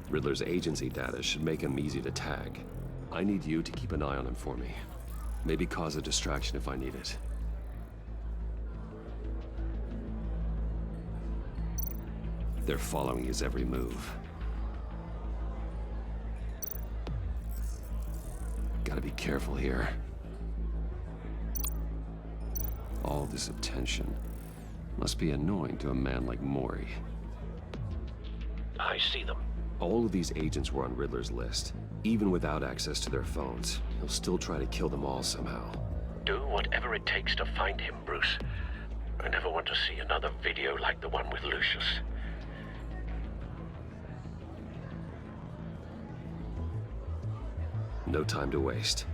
S1: Riddler's agency data should make him easy to tag. I need you to keep an eye on him for me. Maybe cause a distraction if I need it. They're following his every move. Gotta be careful here. All this attention must be annoying to a man like Mori.
S13: I see them.
S1: All of these agents were on Riddler's list. Even without access to their phones, he'll still try to kill them all somehow.
S13: Do whatever it takes to find him, Bruce. I never want to see another video like the one with Lucius.
S1: No time to waste.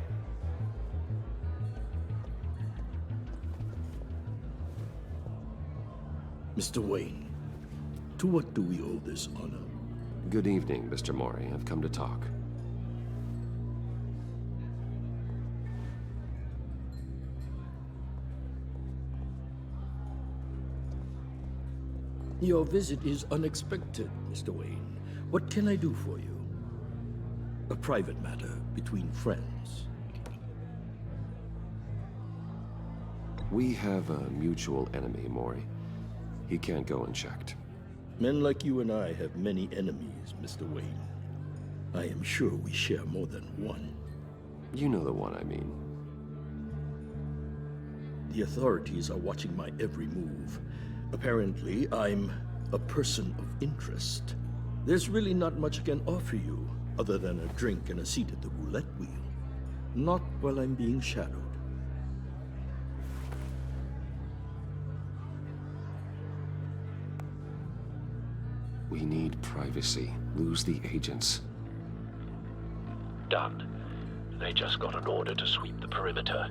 S4: Mr. Wayne, to what do we owe this honor?
S1: Good evening, Mr. Mori. I've come to talk.
S4: Your visit is unexpected, Mr. Wayne. What can I do for you? A private matter between friends.
S1: We have a mutual enemy, Mori. He can't go unchecked.
S4: Men like you and I have many enemies, Mr. Wayne. I am sure we share more than one.
S1: You know the one I mean.
S4: The authorities are watching my every move. Apparently, I'm a person of interest. There's really not much I can offer you, other than a drink and a seat at the roulette wheel. Not while I'm being shadowed.
S1: We need privacy. Lose the agents.
S13: Done. They just got an order to sweep the perimeter.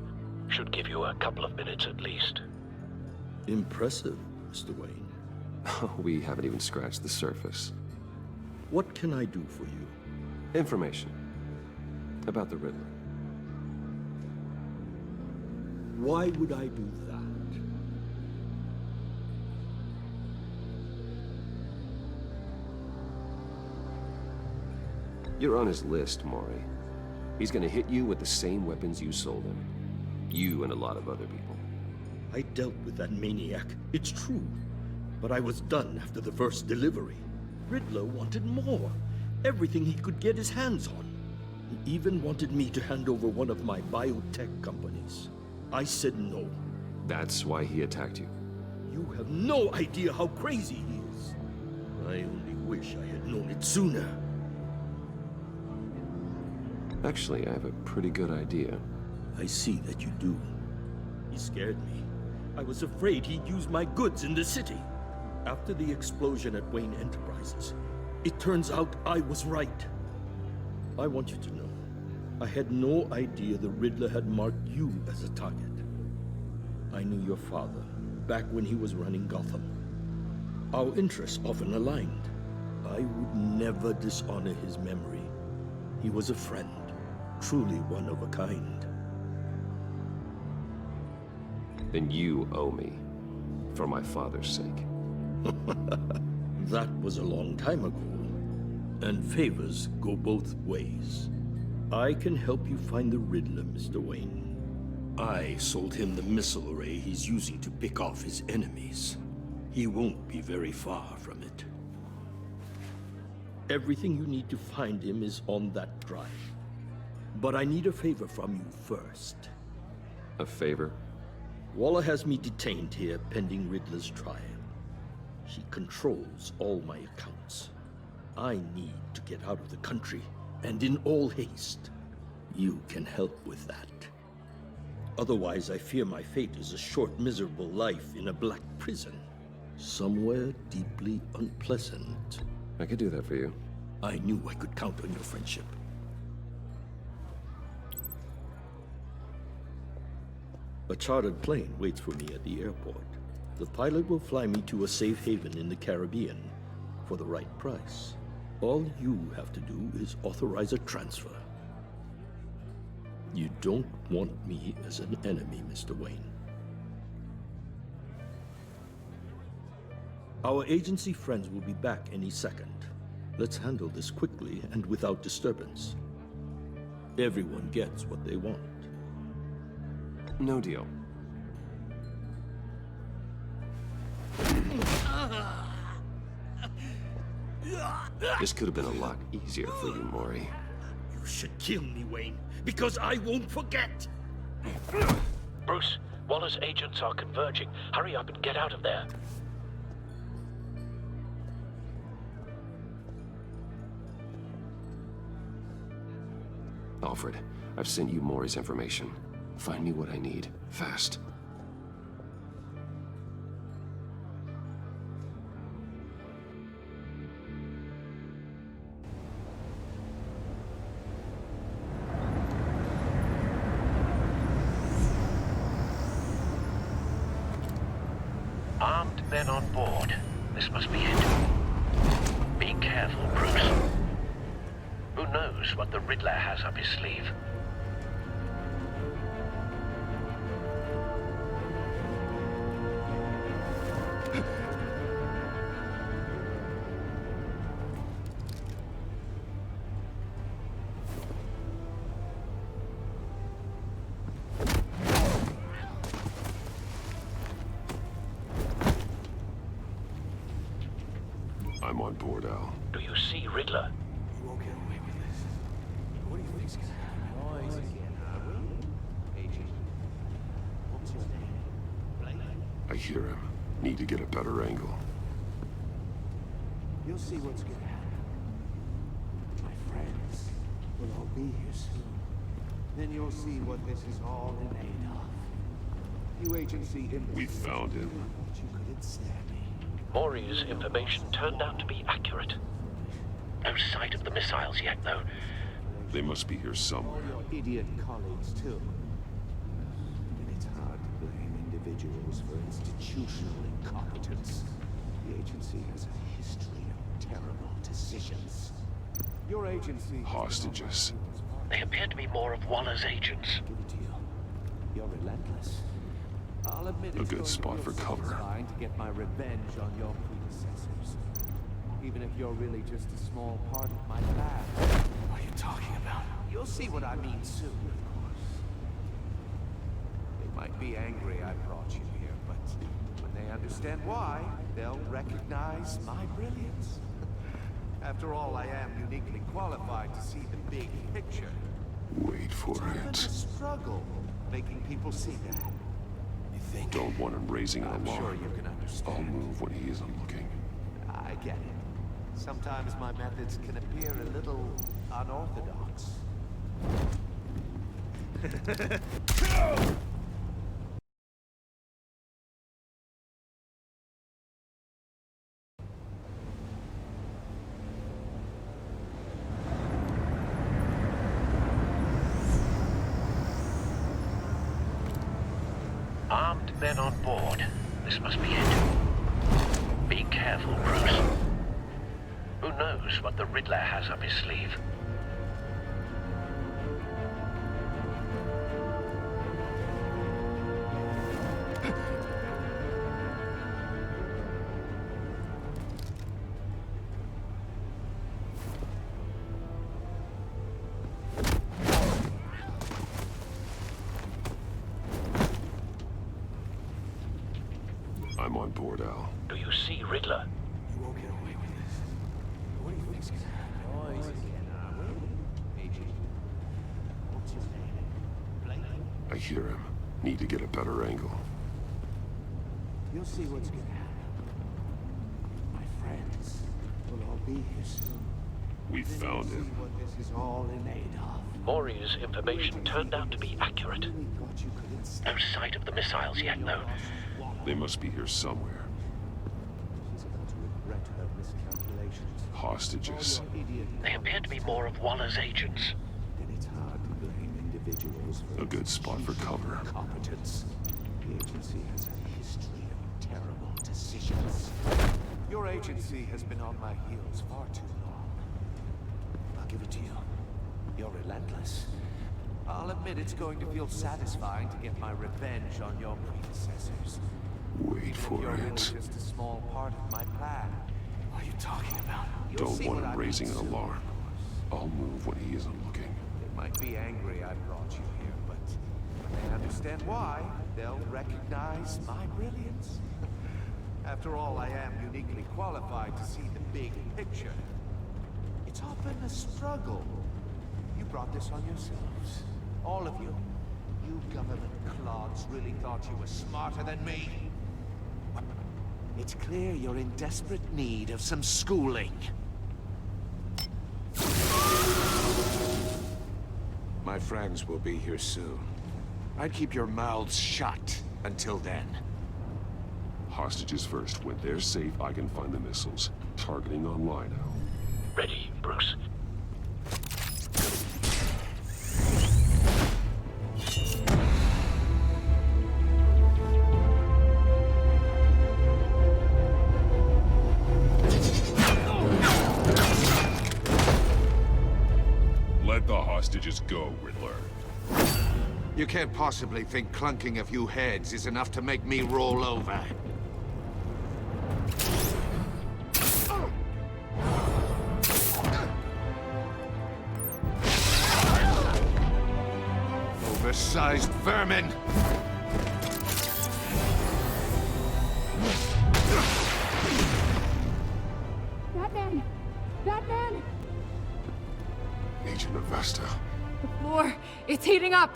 S13: Should give you a couple of minutes at least.
S4: Impressive, Mr. Wayne.
S1: We haven't even scratched the surface.
S4: What can I do for you?
S1: Information. About the Riddler.
S4: Why would I do that?
S1: You're on his list, Mori. He's gonna hit you with the same weapons you sold him. You and a lot of other people.
S4: I dealt with that maniac, it's true. But I was done after the first delivery. Riddler wanted more. Everything he could get his hands on. He even wanted me to hand over one of my biotech companies. I said no.
S1: That's why he attacked you?
S4: You have no idea how crazy he is. I only wish I had known it sooner.
S1: Actually, I have a pretty good idea.
S4: I see that you do. He scared me. I was afraid he'd use my goods in the city. After the explosion at Wayne Enterprises, it turns out I was right. I want you to know, I had no idea the Riddler had marked you as a target. I knew your father, back when he was running Gotham. Our interests often aligned. I would never dishonor his memory. He was a friend, truly one of a kind.
S1: Then you owe me, for my father's sake.
S4: That was a long time ago, and favors go both ways. I can help you find the Riddler, Mr. Wayne. I sold him the missile array he's using to pick off his enemies. He won't be very far from it. Everything you need to find him is on that drive. But I need a favor from you first.
S1: A favor?
S4: Waller has me detained here pending Riddler's trial. She controls all my accounts. I need to get out of the country, and in all haste. You can help with that. Otherwise, I fear my fate is a short, miserable life in a black prison. Somewhere deeply unpleasant.
S1: I could do that for you.
S4: I knew I could count on your friendship. A chartered plane waits for me at the airport. The pilot will fly me to a safe haven in the Caribbean for the right price. All you have to do is authorize a transfer. You don't want me as an enemy, Mr. Wayne. Our agency friends will be back any second. Let's handle this quickly and without disturbance. Everyone gets what they want.
S1: No deal. This could have been a lot easier for you, Maury.
S4: You should kill me, Wayne, because I won't forget.
S11: Bruce, Waller's agents are converging. Hurry up and get out of there.
S1: Alfred, I've sent you Maury's information. Find me what I need, fast.
S11: Armed men on board. This must be it. Be careful, Bruce. Who knows what the Riddler has up his sleeve?
S9: I'm on board, Al.
S11: Do you see Riddler?
S20: You won't get away with this. What do you think's gonna happen? Noise again, are we? Agent. What's his name?
S9: I hear him. Need to get a better angle.
S22: You'll see what's gonna happen. My friends will all be here soon. Then you'll see what this is all in aid of. You agency imbeciles.
S9: We found him.
S22: Thought you could ensnare me.
S11: Maury's information turned out to be accurate. No sight of the missiles yet, though.
S9: They must be here somewhere.
S22: All your idiot colleagues, too. And it's hard to blame individuals for institutional incompetence. The agency has a history of terrible decisions. Your agency...
S9: Hostages.
S11: They appear to be more of Waller's agents.
S22: Give it to you. You're relentless. I'll admit
S9: A good spot for cover.
S22: Trying to get my revenge on your predecessors. Even if you're really just a small part of my plan.
S20: What are you talking about?
S22: You'll see what I mean soon, of course. They might be angry I brought you here, but when they understand why, they'll recognize my brilliance. After all, I am uniquely qualified to see the big picture.
S9: Wait for
S22: It's
S9: it.
S22: a struggle making people see that.
S9: Don't want him raising an
S22: I'm
S9: alarm.
S22: sure you can understand.
S9: I'll move when he isn't looking.
S22: I get it. Sometimes my methods can appear a little unorthodox.
S11: Armed men on board. This must be it. Be careful, Bruce. Who knows what the Riddler has up his sleeve?
S9: I'm on board, Al.
S11: Do you see Riddler?
S20: You won't get away with this. What do you think's gonna happen? Noise again, are we? Agent. What's his name?
S9: I hear him. Need to get a better angle.
S22: You'll see what's gonna happen. My friends will all be here soon.
S9: We
S22: Then
S9: found
S22: you'll
S9: him.
S22: see what this is all in aid of.
S11: Maury's information turned out to be accurate.
S22: Thought you could ensnare
S11: No sight of the missiles yet, though.
S9: They must be here somewhere.
S22: She's about to regret her miscalculations.
S9: Hostages.
S22: All your idiot
S11: They appear to be more of Waller's agents.
S22: Then it's hard to blame individuals for
S9: A good spot for cover.
S22: incompetence. The agency has a history of terrible decisions. Your agency has been on my heels far too long. I'll give it to you. You're relentless. I'll admit it's going to feel satisfying to get my revenge on your predecessors.
S9: Wait
S22: Even if
S9: for
S22: you're really
S9: it.
S22: just a small part of my plan.
S20: What are you talking about?
S22: You'll
S9: Don't
S22: see
S9: want
S22: what
S9: him
S22: I
S9: raising
S22: mean
S9: an
S22: soon,
S9: alarm.
S22: of course.
S9: I'll move when he isn't looking.
S22: They might be angry I brought you here, but when they understand why, they'll recognize my brilliance. After all, I am uniquely qualified to see the big picture. It's often a struggle. You brought this on yourselves. All of you. You government clods really thought you were smarter than me. It's clear you're in desperate need of some schooling. My friends will be here soon. I'd keep your mouths shut until then.
S9: Hostages first. When they're safe, I can find the missiles. Targeting on Lino.
S11: Ready, Bruce.
S9: Let the hostages go, Riddler.
S7: You can't possibly think clunking a few heads is enough to make me roll over. Oversized vermin!
S15: Batman! Batman!
S9: Agent Avesta.
S15: The floor, it's heating up!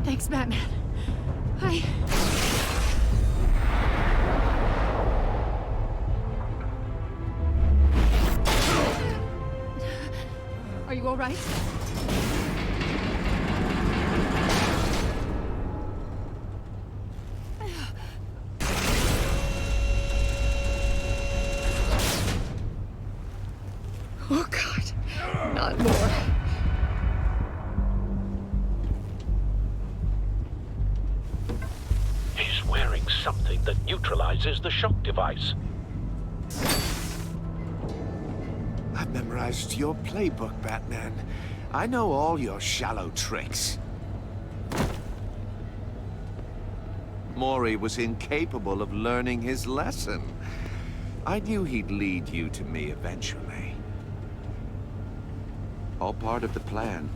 S15: Thanks, Batman. Are you all right? Oh, God. Not more.
S11: He's wearing something that neutralizes the shock device.
S22: I've memorized your playbook, Batman. I know all your shallow tricks. Mori was incapable of learning his lesson. I knew he'd lead you to me eventually. All part of the plan.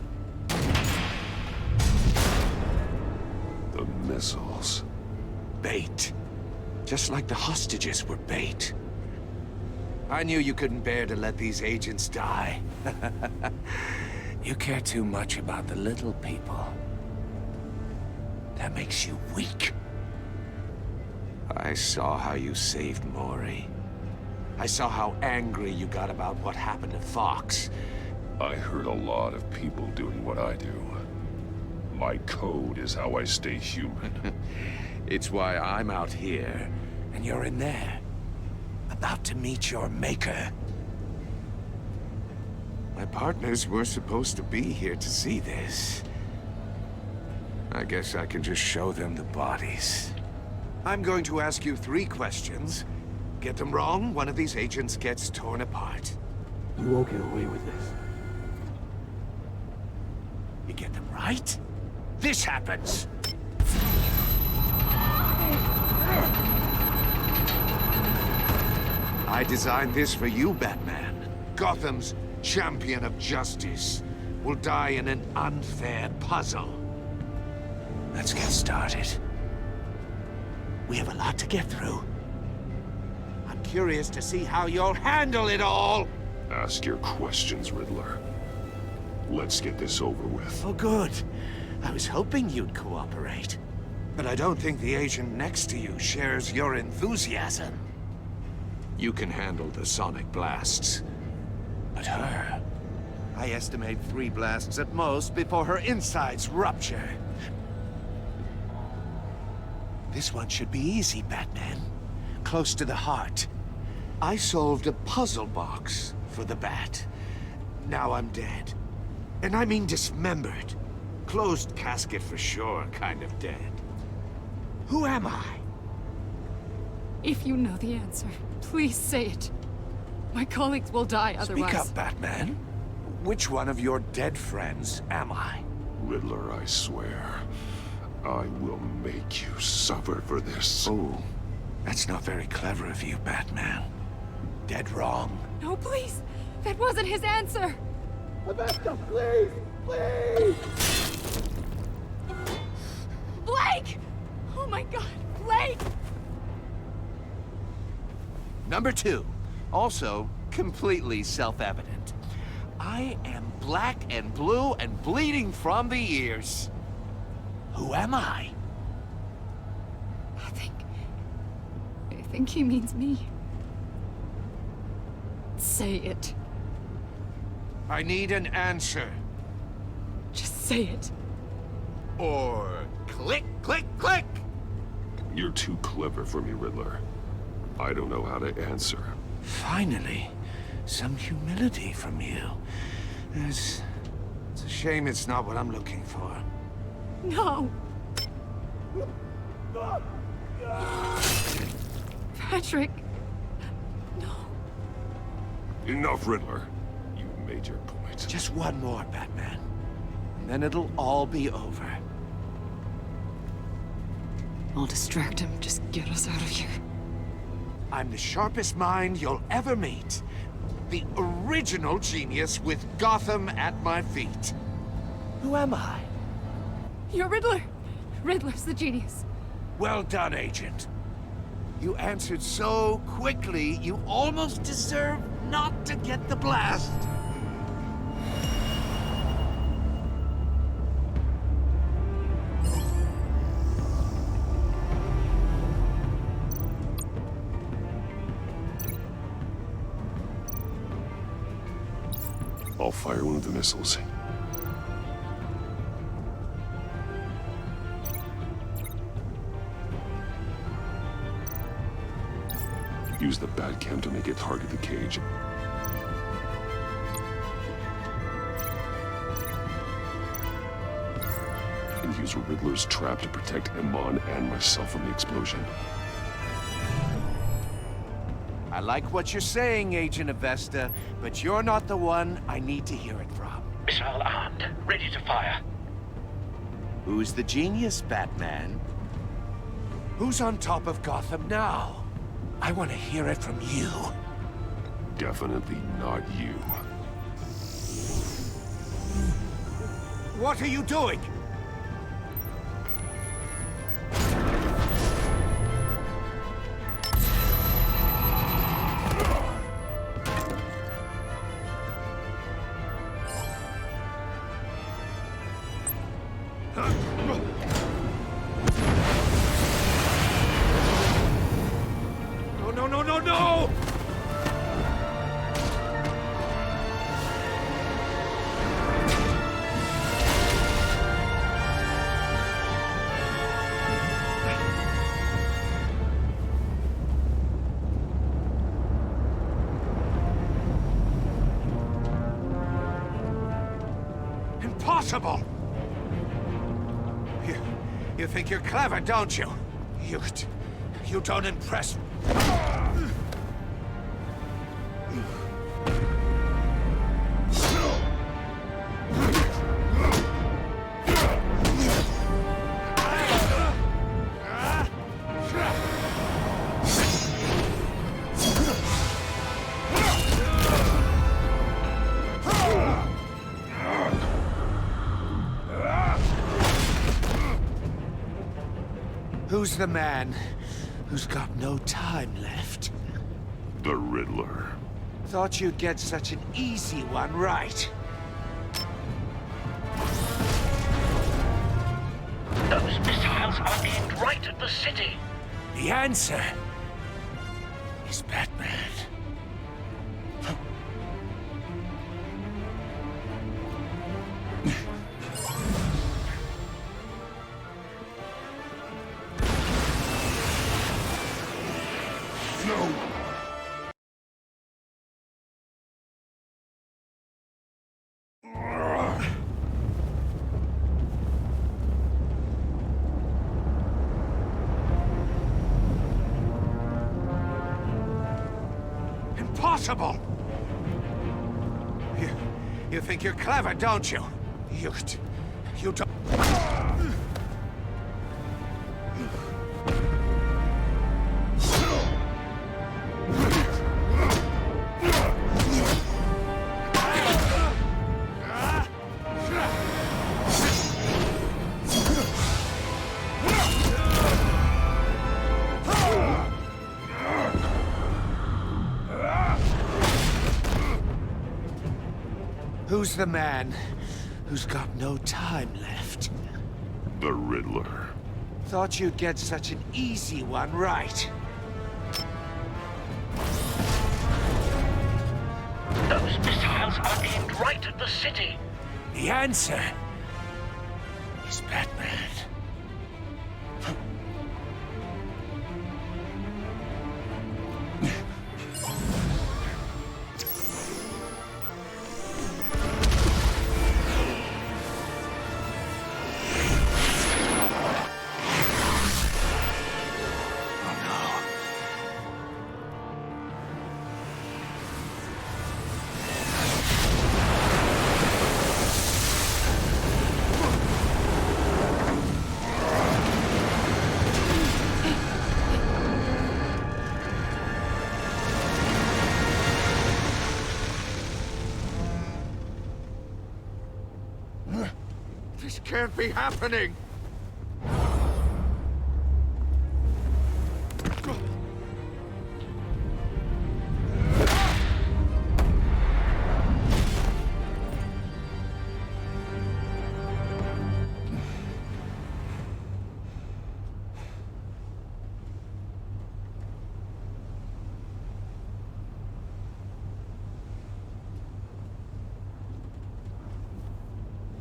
S9: The missiles.
S22: Bait. Just like the hostages were bait. I knew you couldn't bear to let these agents die. You care too much about the little people. That makes you weak. I saw how you saved Mori. I saw how angry you got about what happened to Fox.
S9: I hurt a lot of people doing what I do. My code is how I stay human.
S22: It's why I'm out here, and you're in there. About to meet your maker. My partners were supposed to be here to see this. I guess I can just show them the bodies. I'm going to ask you 3 questions. Get them wrong, one of these agents gets torn apart.
S4: You won't get away with this.
S22: You get them right, this happens! I designed this for you, Batman. Gotham's champion of justice will die in an unfair puzzle. Let's get started. We have a lot to get through. I'm curious to see how you'll handle it all!
S9: Ask your questions, Riddler. Let's get this over with.
S22: Oh, good. I was hoping you'd cooperate. But I don't think the agent next to you shares your enthusiasm. You can handle the sonic blasts. But her... I estimate 3 blasts at most before her insides rupture. This one should be easy, Batman. Close to the heart. I solved a puzzle box for the Bat. Now I'm dead. And I mean dismembered. Closed casket for sure, kind of dead. Who am I?
S15: If you know the answer, please say it. My colleagues will die otherwise.
S22: Speak up, Batman. Which one of your dead friends am I?
S9: Riddler, I swear. I will make you suffer for this.
S22: Oh, that's not very clever of you, Batman. Dead wrong.
S15: No, please. That wasn't his answer.
S22: Avesta, please!
S15: Blake! Oh my God, Blake!
S5: Number 2, also completely self-evident. I am black and blue and bleeding from the ears. Who am I?
S15: I think he means me. Say it.
S7: I need an answer.
S15: Just say it.
S7: Or click, click, click!
S9: You're too clever for me, Riddler. I don't know how to answer.
S7: Finally, some humility from you. It's a shame it's not what I'm looking for.
S15: No! Patrick! No.
S9: Enough, Riddler. You've made your point.
S7: Just one more, Batman. And then it'll all be over.
S15: I'll distract him. Just get us out of here.
S7: I'm the sharpest mind you'll ever meet. The original genius with Gotham at my feet. Who am I?
S15: You're Riddler. Riddler's the genius.
S7: Well done, Agent. You answered so quickly, you almost deserve not to get the blast.
S9: I'll fire one of the missiles. Use the Batcam to make it target the cage. And use Riddler's trap to protect Iman and myself from the explosion.
S7: I like what you're saying, Agent Avesta, but you're not the one I need to hear it from.
S11: Missile armed, ready to fire.
S7: Who's the genius, Batman? Who's on top of Gotham now? I want to hear it from you.
S9: Definitely not you.
S7: What are you doing?
S5: No!
S7: Impossible! You think you're clever, don't you? You don't impress. Who's the man who's got no time left?
S9: The Riddler.
S7: Thought you'd get such an easy one right.
S11: Those missiles are aimed right at the city.
S7: The answer is Batman. Impossible! You think you're clever, don't you? You don't... Who's the man who's got no time left?
S9: The Riddler.
S7: Thought you'd get such an easy one right.
S11: Those missiles are aimed right at the city.
S7: The answer is Batman.
S18: This can't be happening!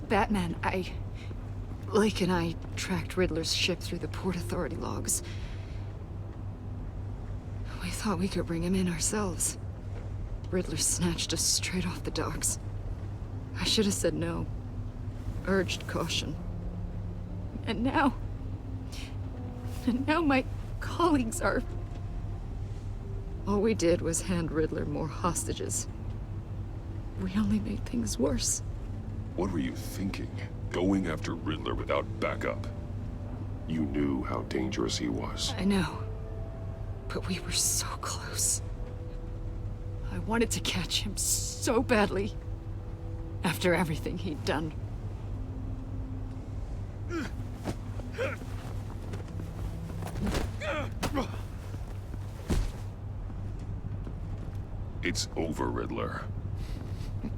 S15: Batman, Lake and I tracked Riddler's ship through the Port Authority logs. We thought we could bring him in ourselves. Riddler snatched us straight off the docks. I should have said no. Urged caution. And now my colleagues are... All we did was hand Riddler more hostages. We only made things worse.
S9: What were you thinking? Going after Riddler without backup? You knew how dangerous he was.
S15: I know. But we were so close. I wanted to catch him so badly. After everything he'd done.
S9: It's over, Riddler.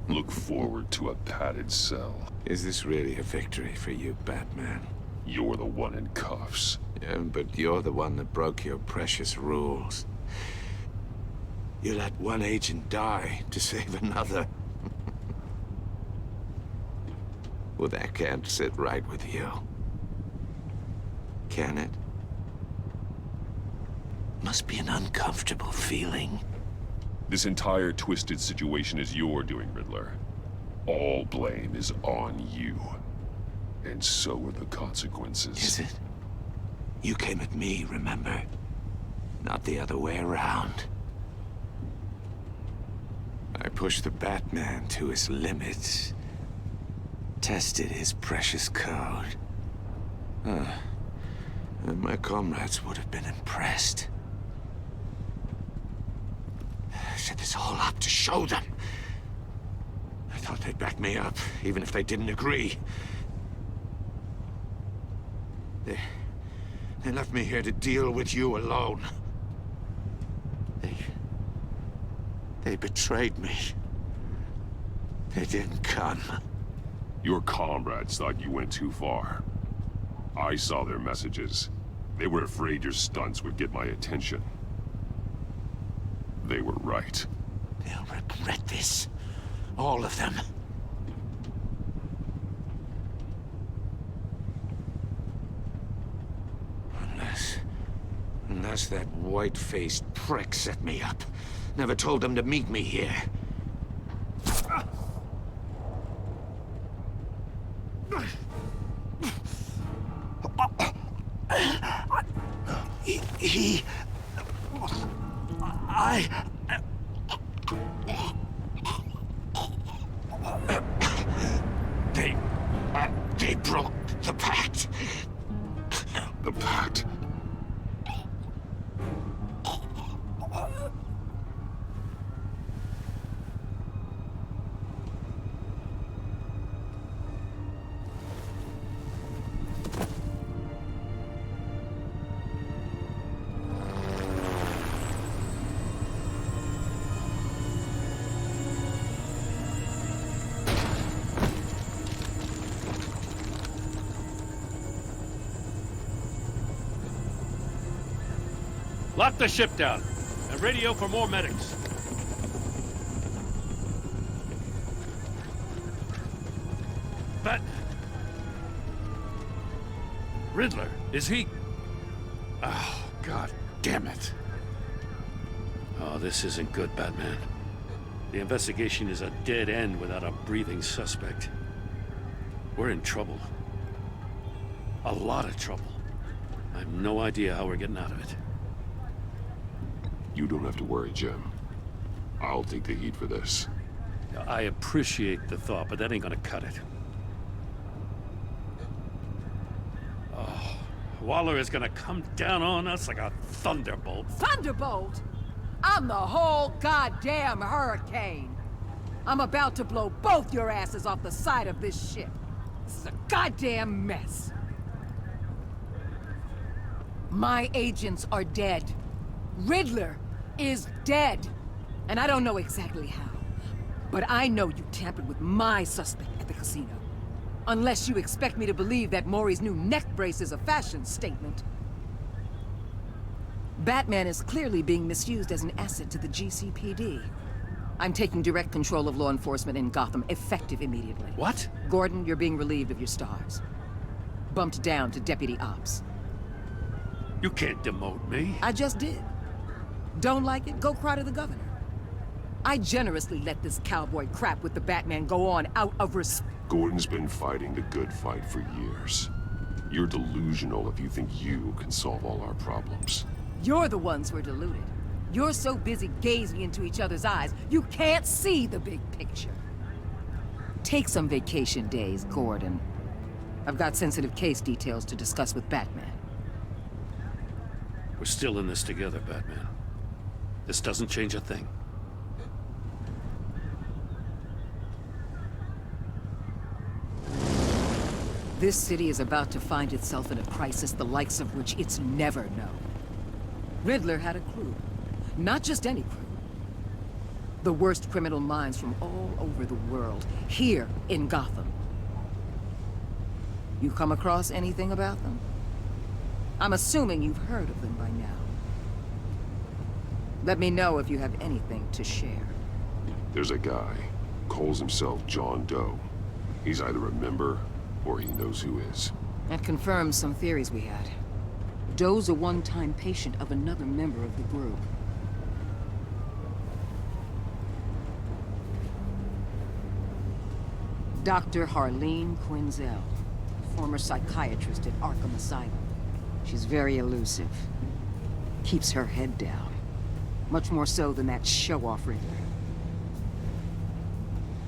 S9: Look forward to a padded cell.
S7: Is this really a victory for you, Batman?
S9: You're the one in cuffs.
S7: Yeah, but you're the one that broke your precious rules. You let one agent die to save another. Well, that can't sit right with you. Can it? Must be an uncomfortable feeling.
S9: This entire twisted situation is your doing, Riddler. All blame is on you. And so are the consequences.
S7: Is it? You came at me, remember? Not the other way around. I pushed the Batman to his limits. Tested his precious code. And my comrades would have been impressed. I set this all up to show them. I thought they'd back me up, even if they didn't agree. They left me here to deal with you alone. They betrayed me. They didn't come.
S9: Your comrades thought you went too far. I saw their messages. They were afraid your stunts would get my attention. They were right.
S7: They'll regret this. All of them. Unless that white-faced prick set me up. Never told them to meet me here. They broke the pact.
S9: The pact?
S3: Lock the ship down, and radio for more medics. But... Riddler, is he... Oh, God damn it. Oh, this isn't good, Batman. The investigation is a dead end without a breathing suspect. We're in trouble. A lot of trouble. I have no idea how we're getting out of it.
S9: You don't have to worry, Jim. I'll take the heat for this.
S3: I appreciate the thought, but that ain't gonna cut it. Oh, Waller is gonna come down on us like a thunderbolt.
S6: Thunderbolt? I'm the whole goddamn hurricane. I'm about to blow both your asses off the side of this ship. This is a goddamn mess. My agents are dead. Riddler is dead. And I don't know exactly how. But I know you tampered with my suspect at the casino. Unless you expect me to believe that Maury's new neck brace is a fashion statement. Batman is clearly being misused as an asset to the GCPD. I'm taking direct control of law enforcement in Gotham, effective immediately.
S3: What?
S6: Gordon, you're being relieved of your stars. Bumped down to Deputy Ops.
S3: You can't demote me.
S6: I just did. Don't like it? Go cry to the governor. I generously let this cowboy crap with the Batman go on out of respect.
S9: Gordon's been fighting the good fight for years. You're delusional if you think you can solve all our problems.
S6: You're the ones who are deluded. You're so busy gazing into each other's eyes, you can't see the big picture. Take some vacation days, Gordon. I've got sensitive case details to discuss with Batman.
S3: We're still in this together, Batman. This doesn't change a thing.
S6: This city is about to find itself in a crisis the likes of which it's never known. Riddler had a crew. Not just any crew. The worst criminal minds from all over the world, here in Gotham. You come across anything about them? I'm assuming you've heard of them by now. Let me know if you have anything to share.
S9: There's a guy, calls himself John Doe. He's either a member, or he knows who is.
S6: That confirms some theories we had. Doe's a one-time patient of another member of the group. Dr. Harleen Quinzel, former psychiatrist at Arkham Asylum. She's very elusive. Keeps her head down. Much more so than that show-off Riddler.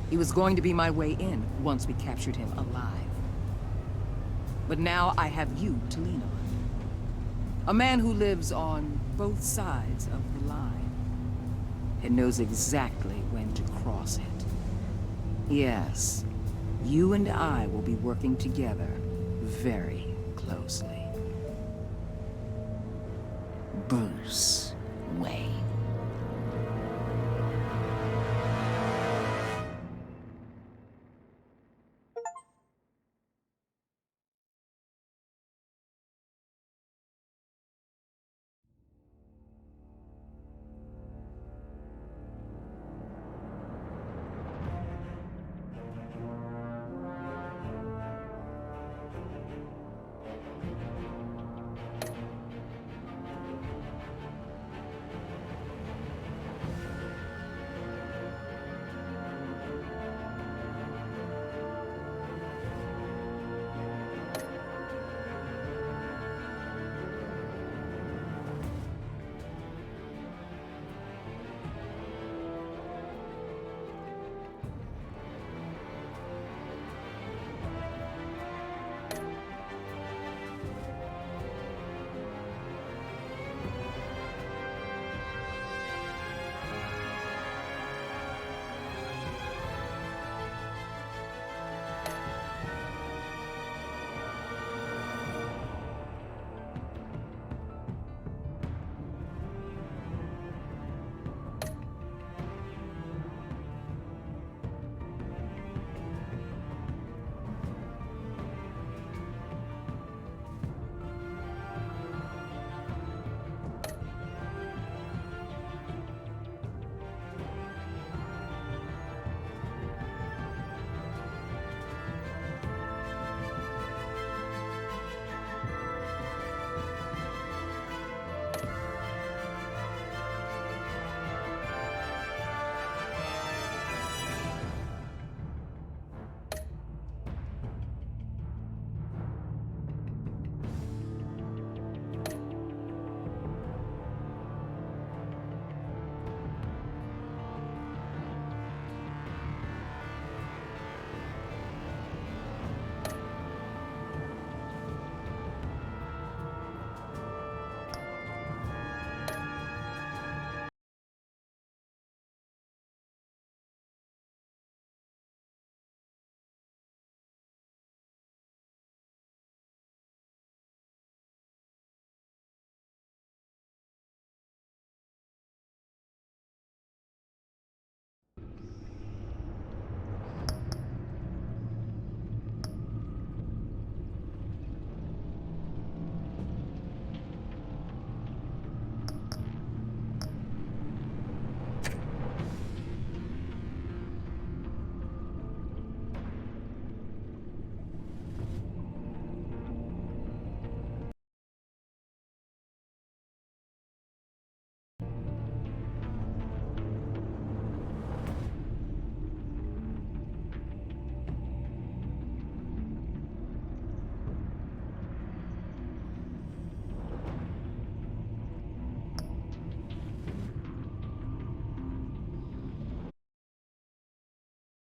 S6: He was going to be my way in once we captured him alive. But now I have you to lean on. A man who lives on both sides of the line and knows exactly when to cross it. Yes, you and I will be working together very closely. Bruce Wayne.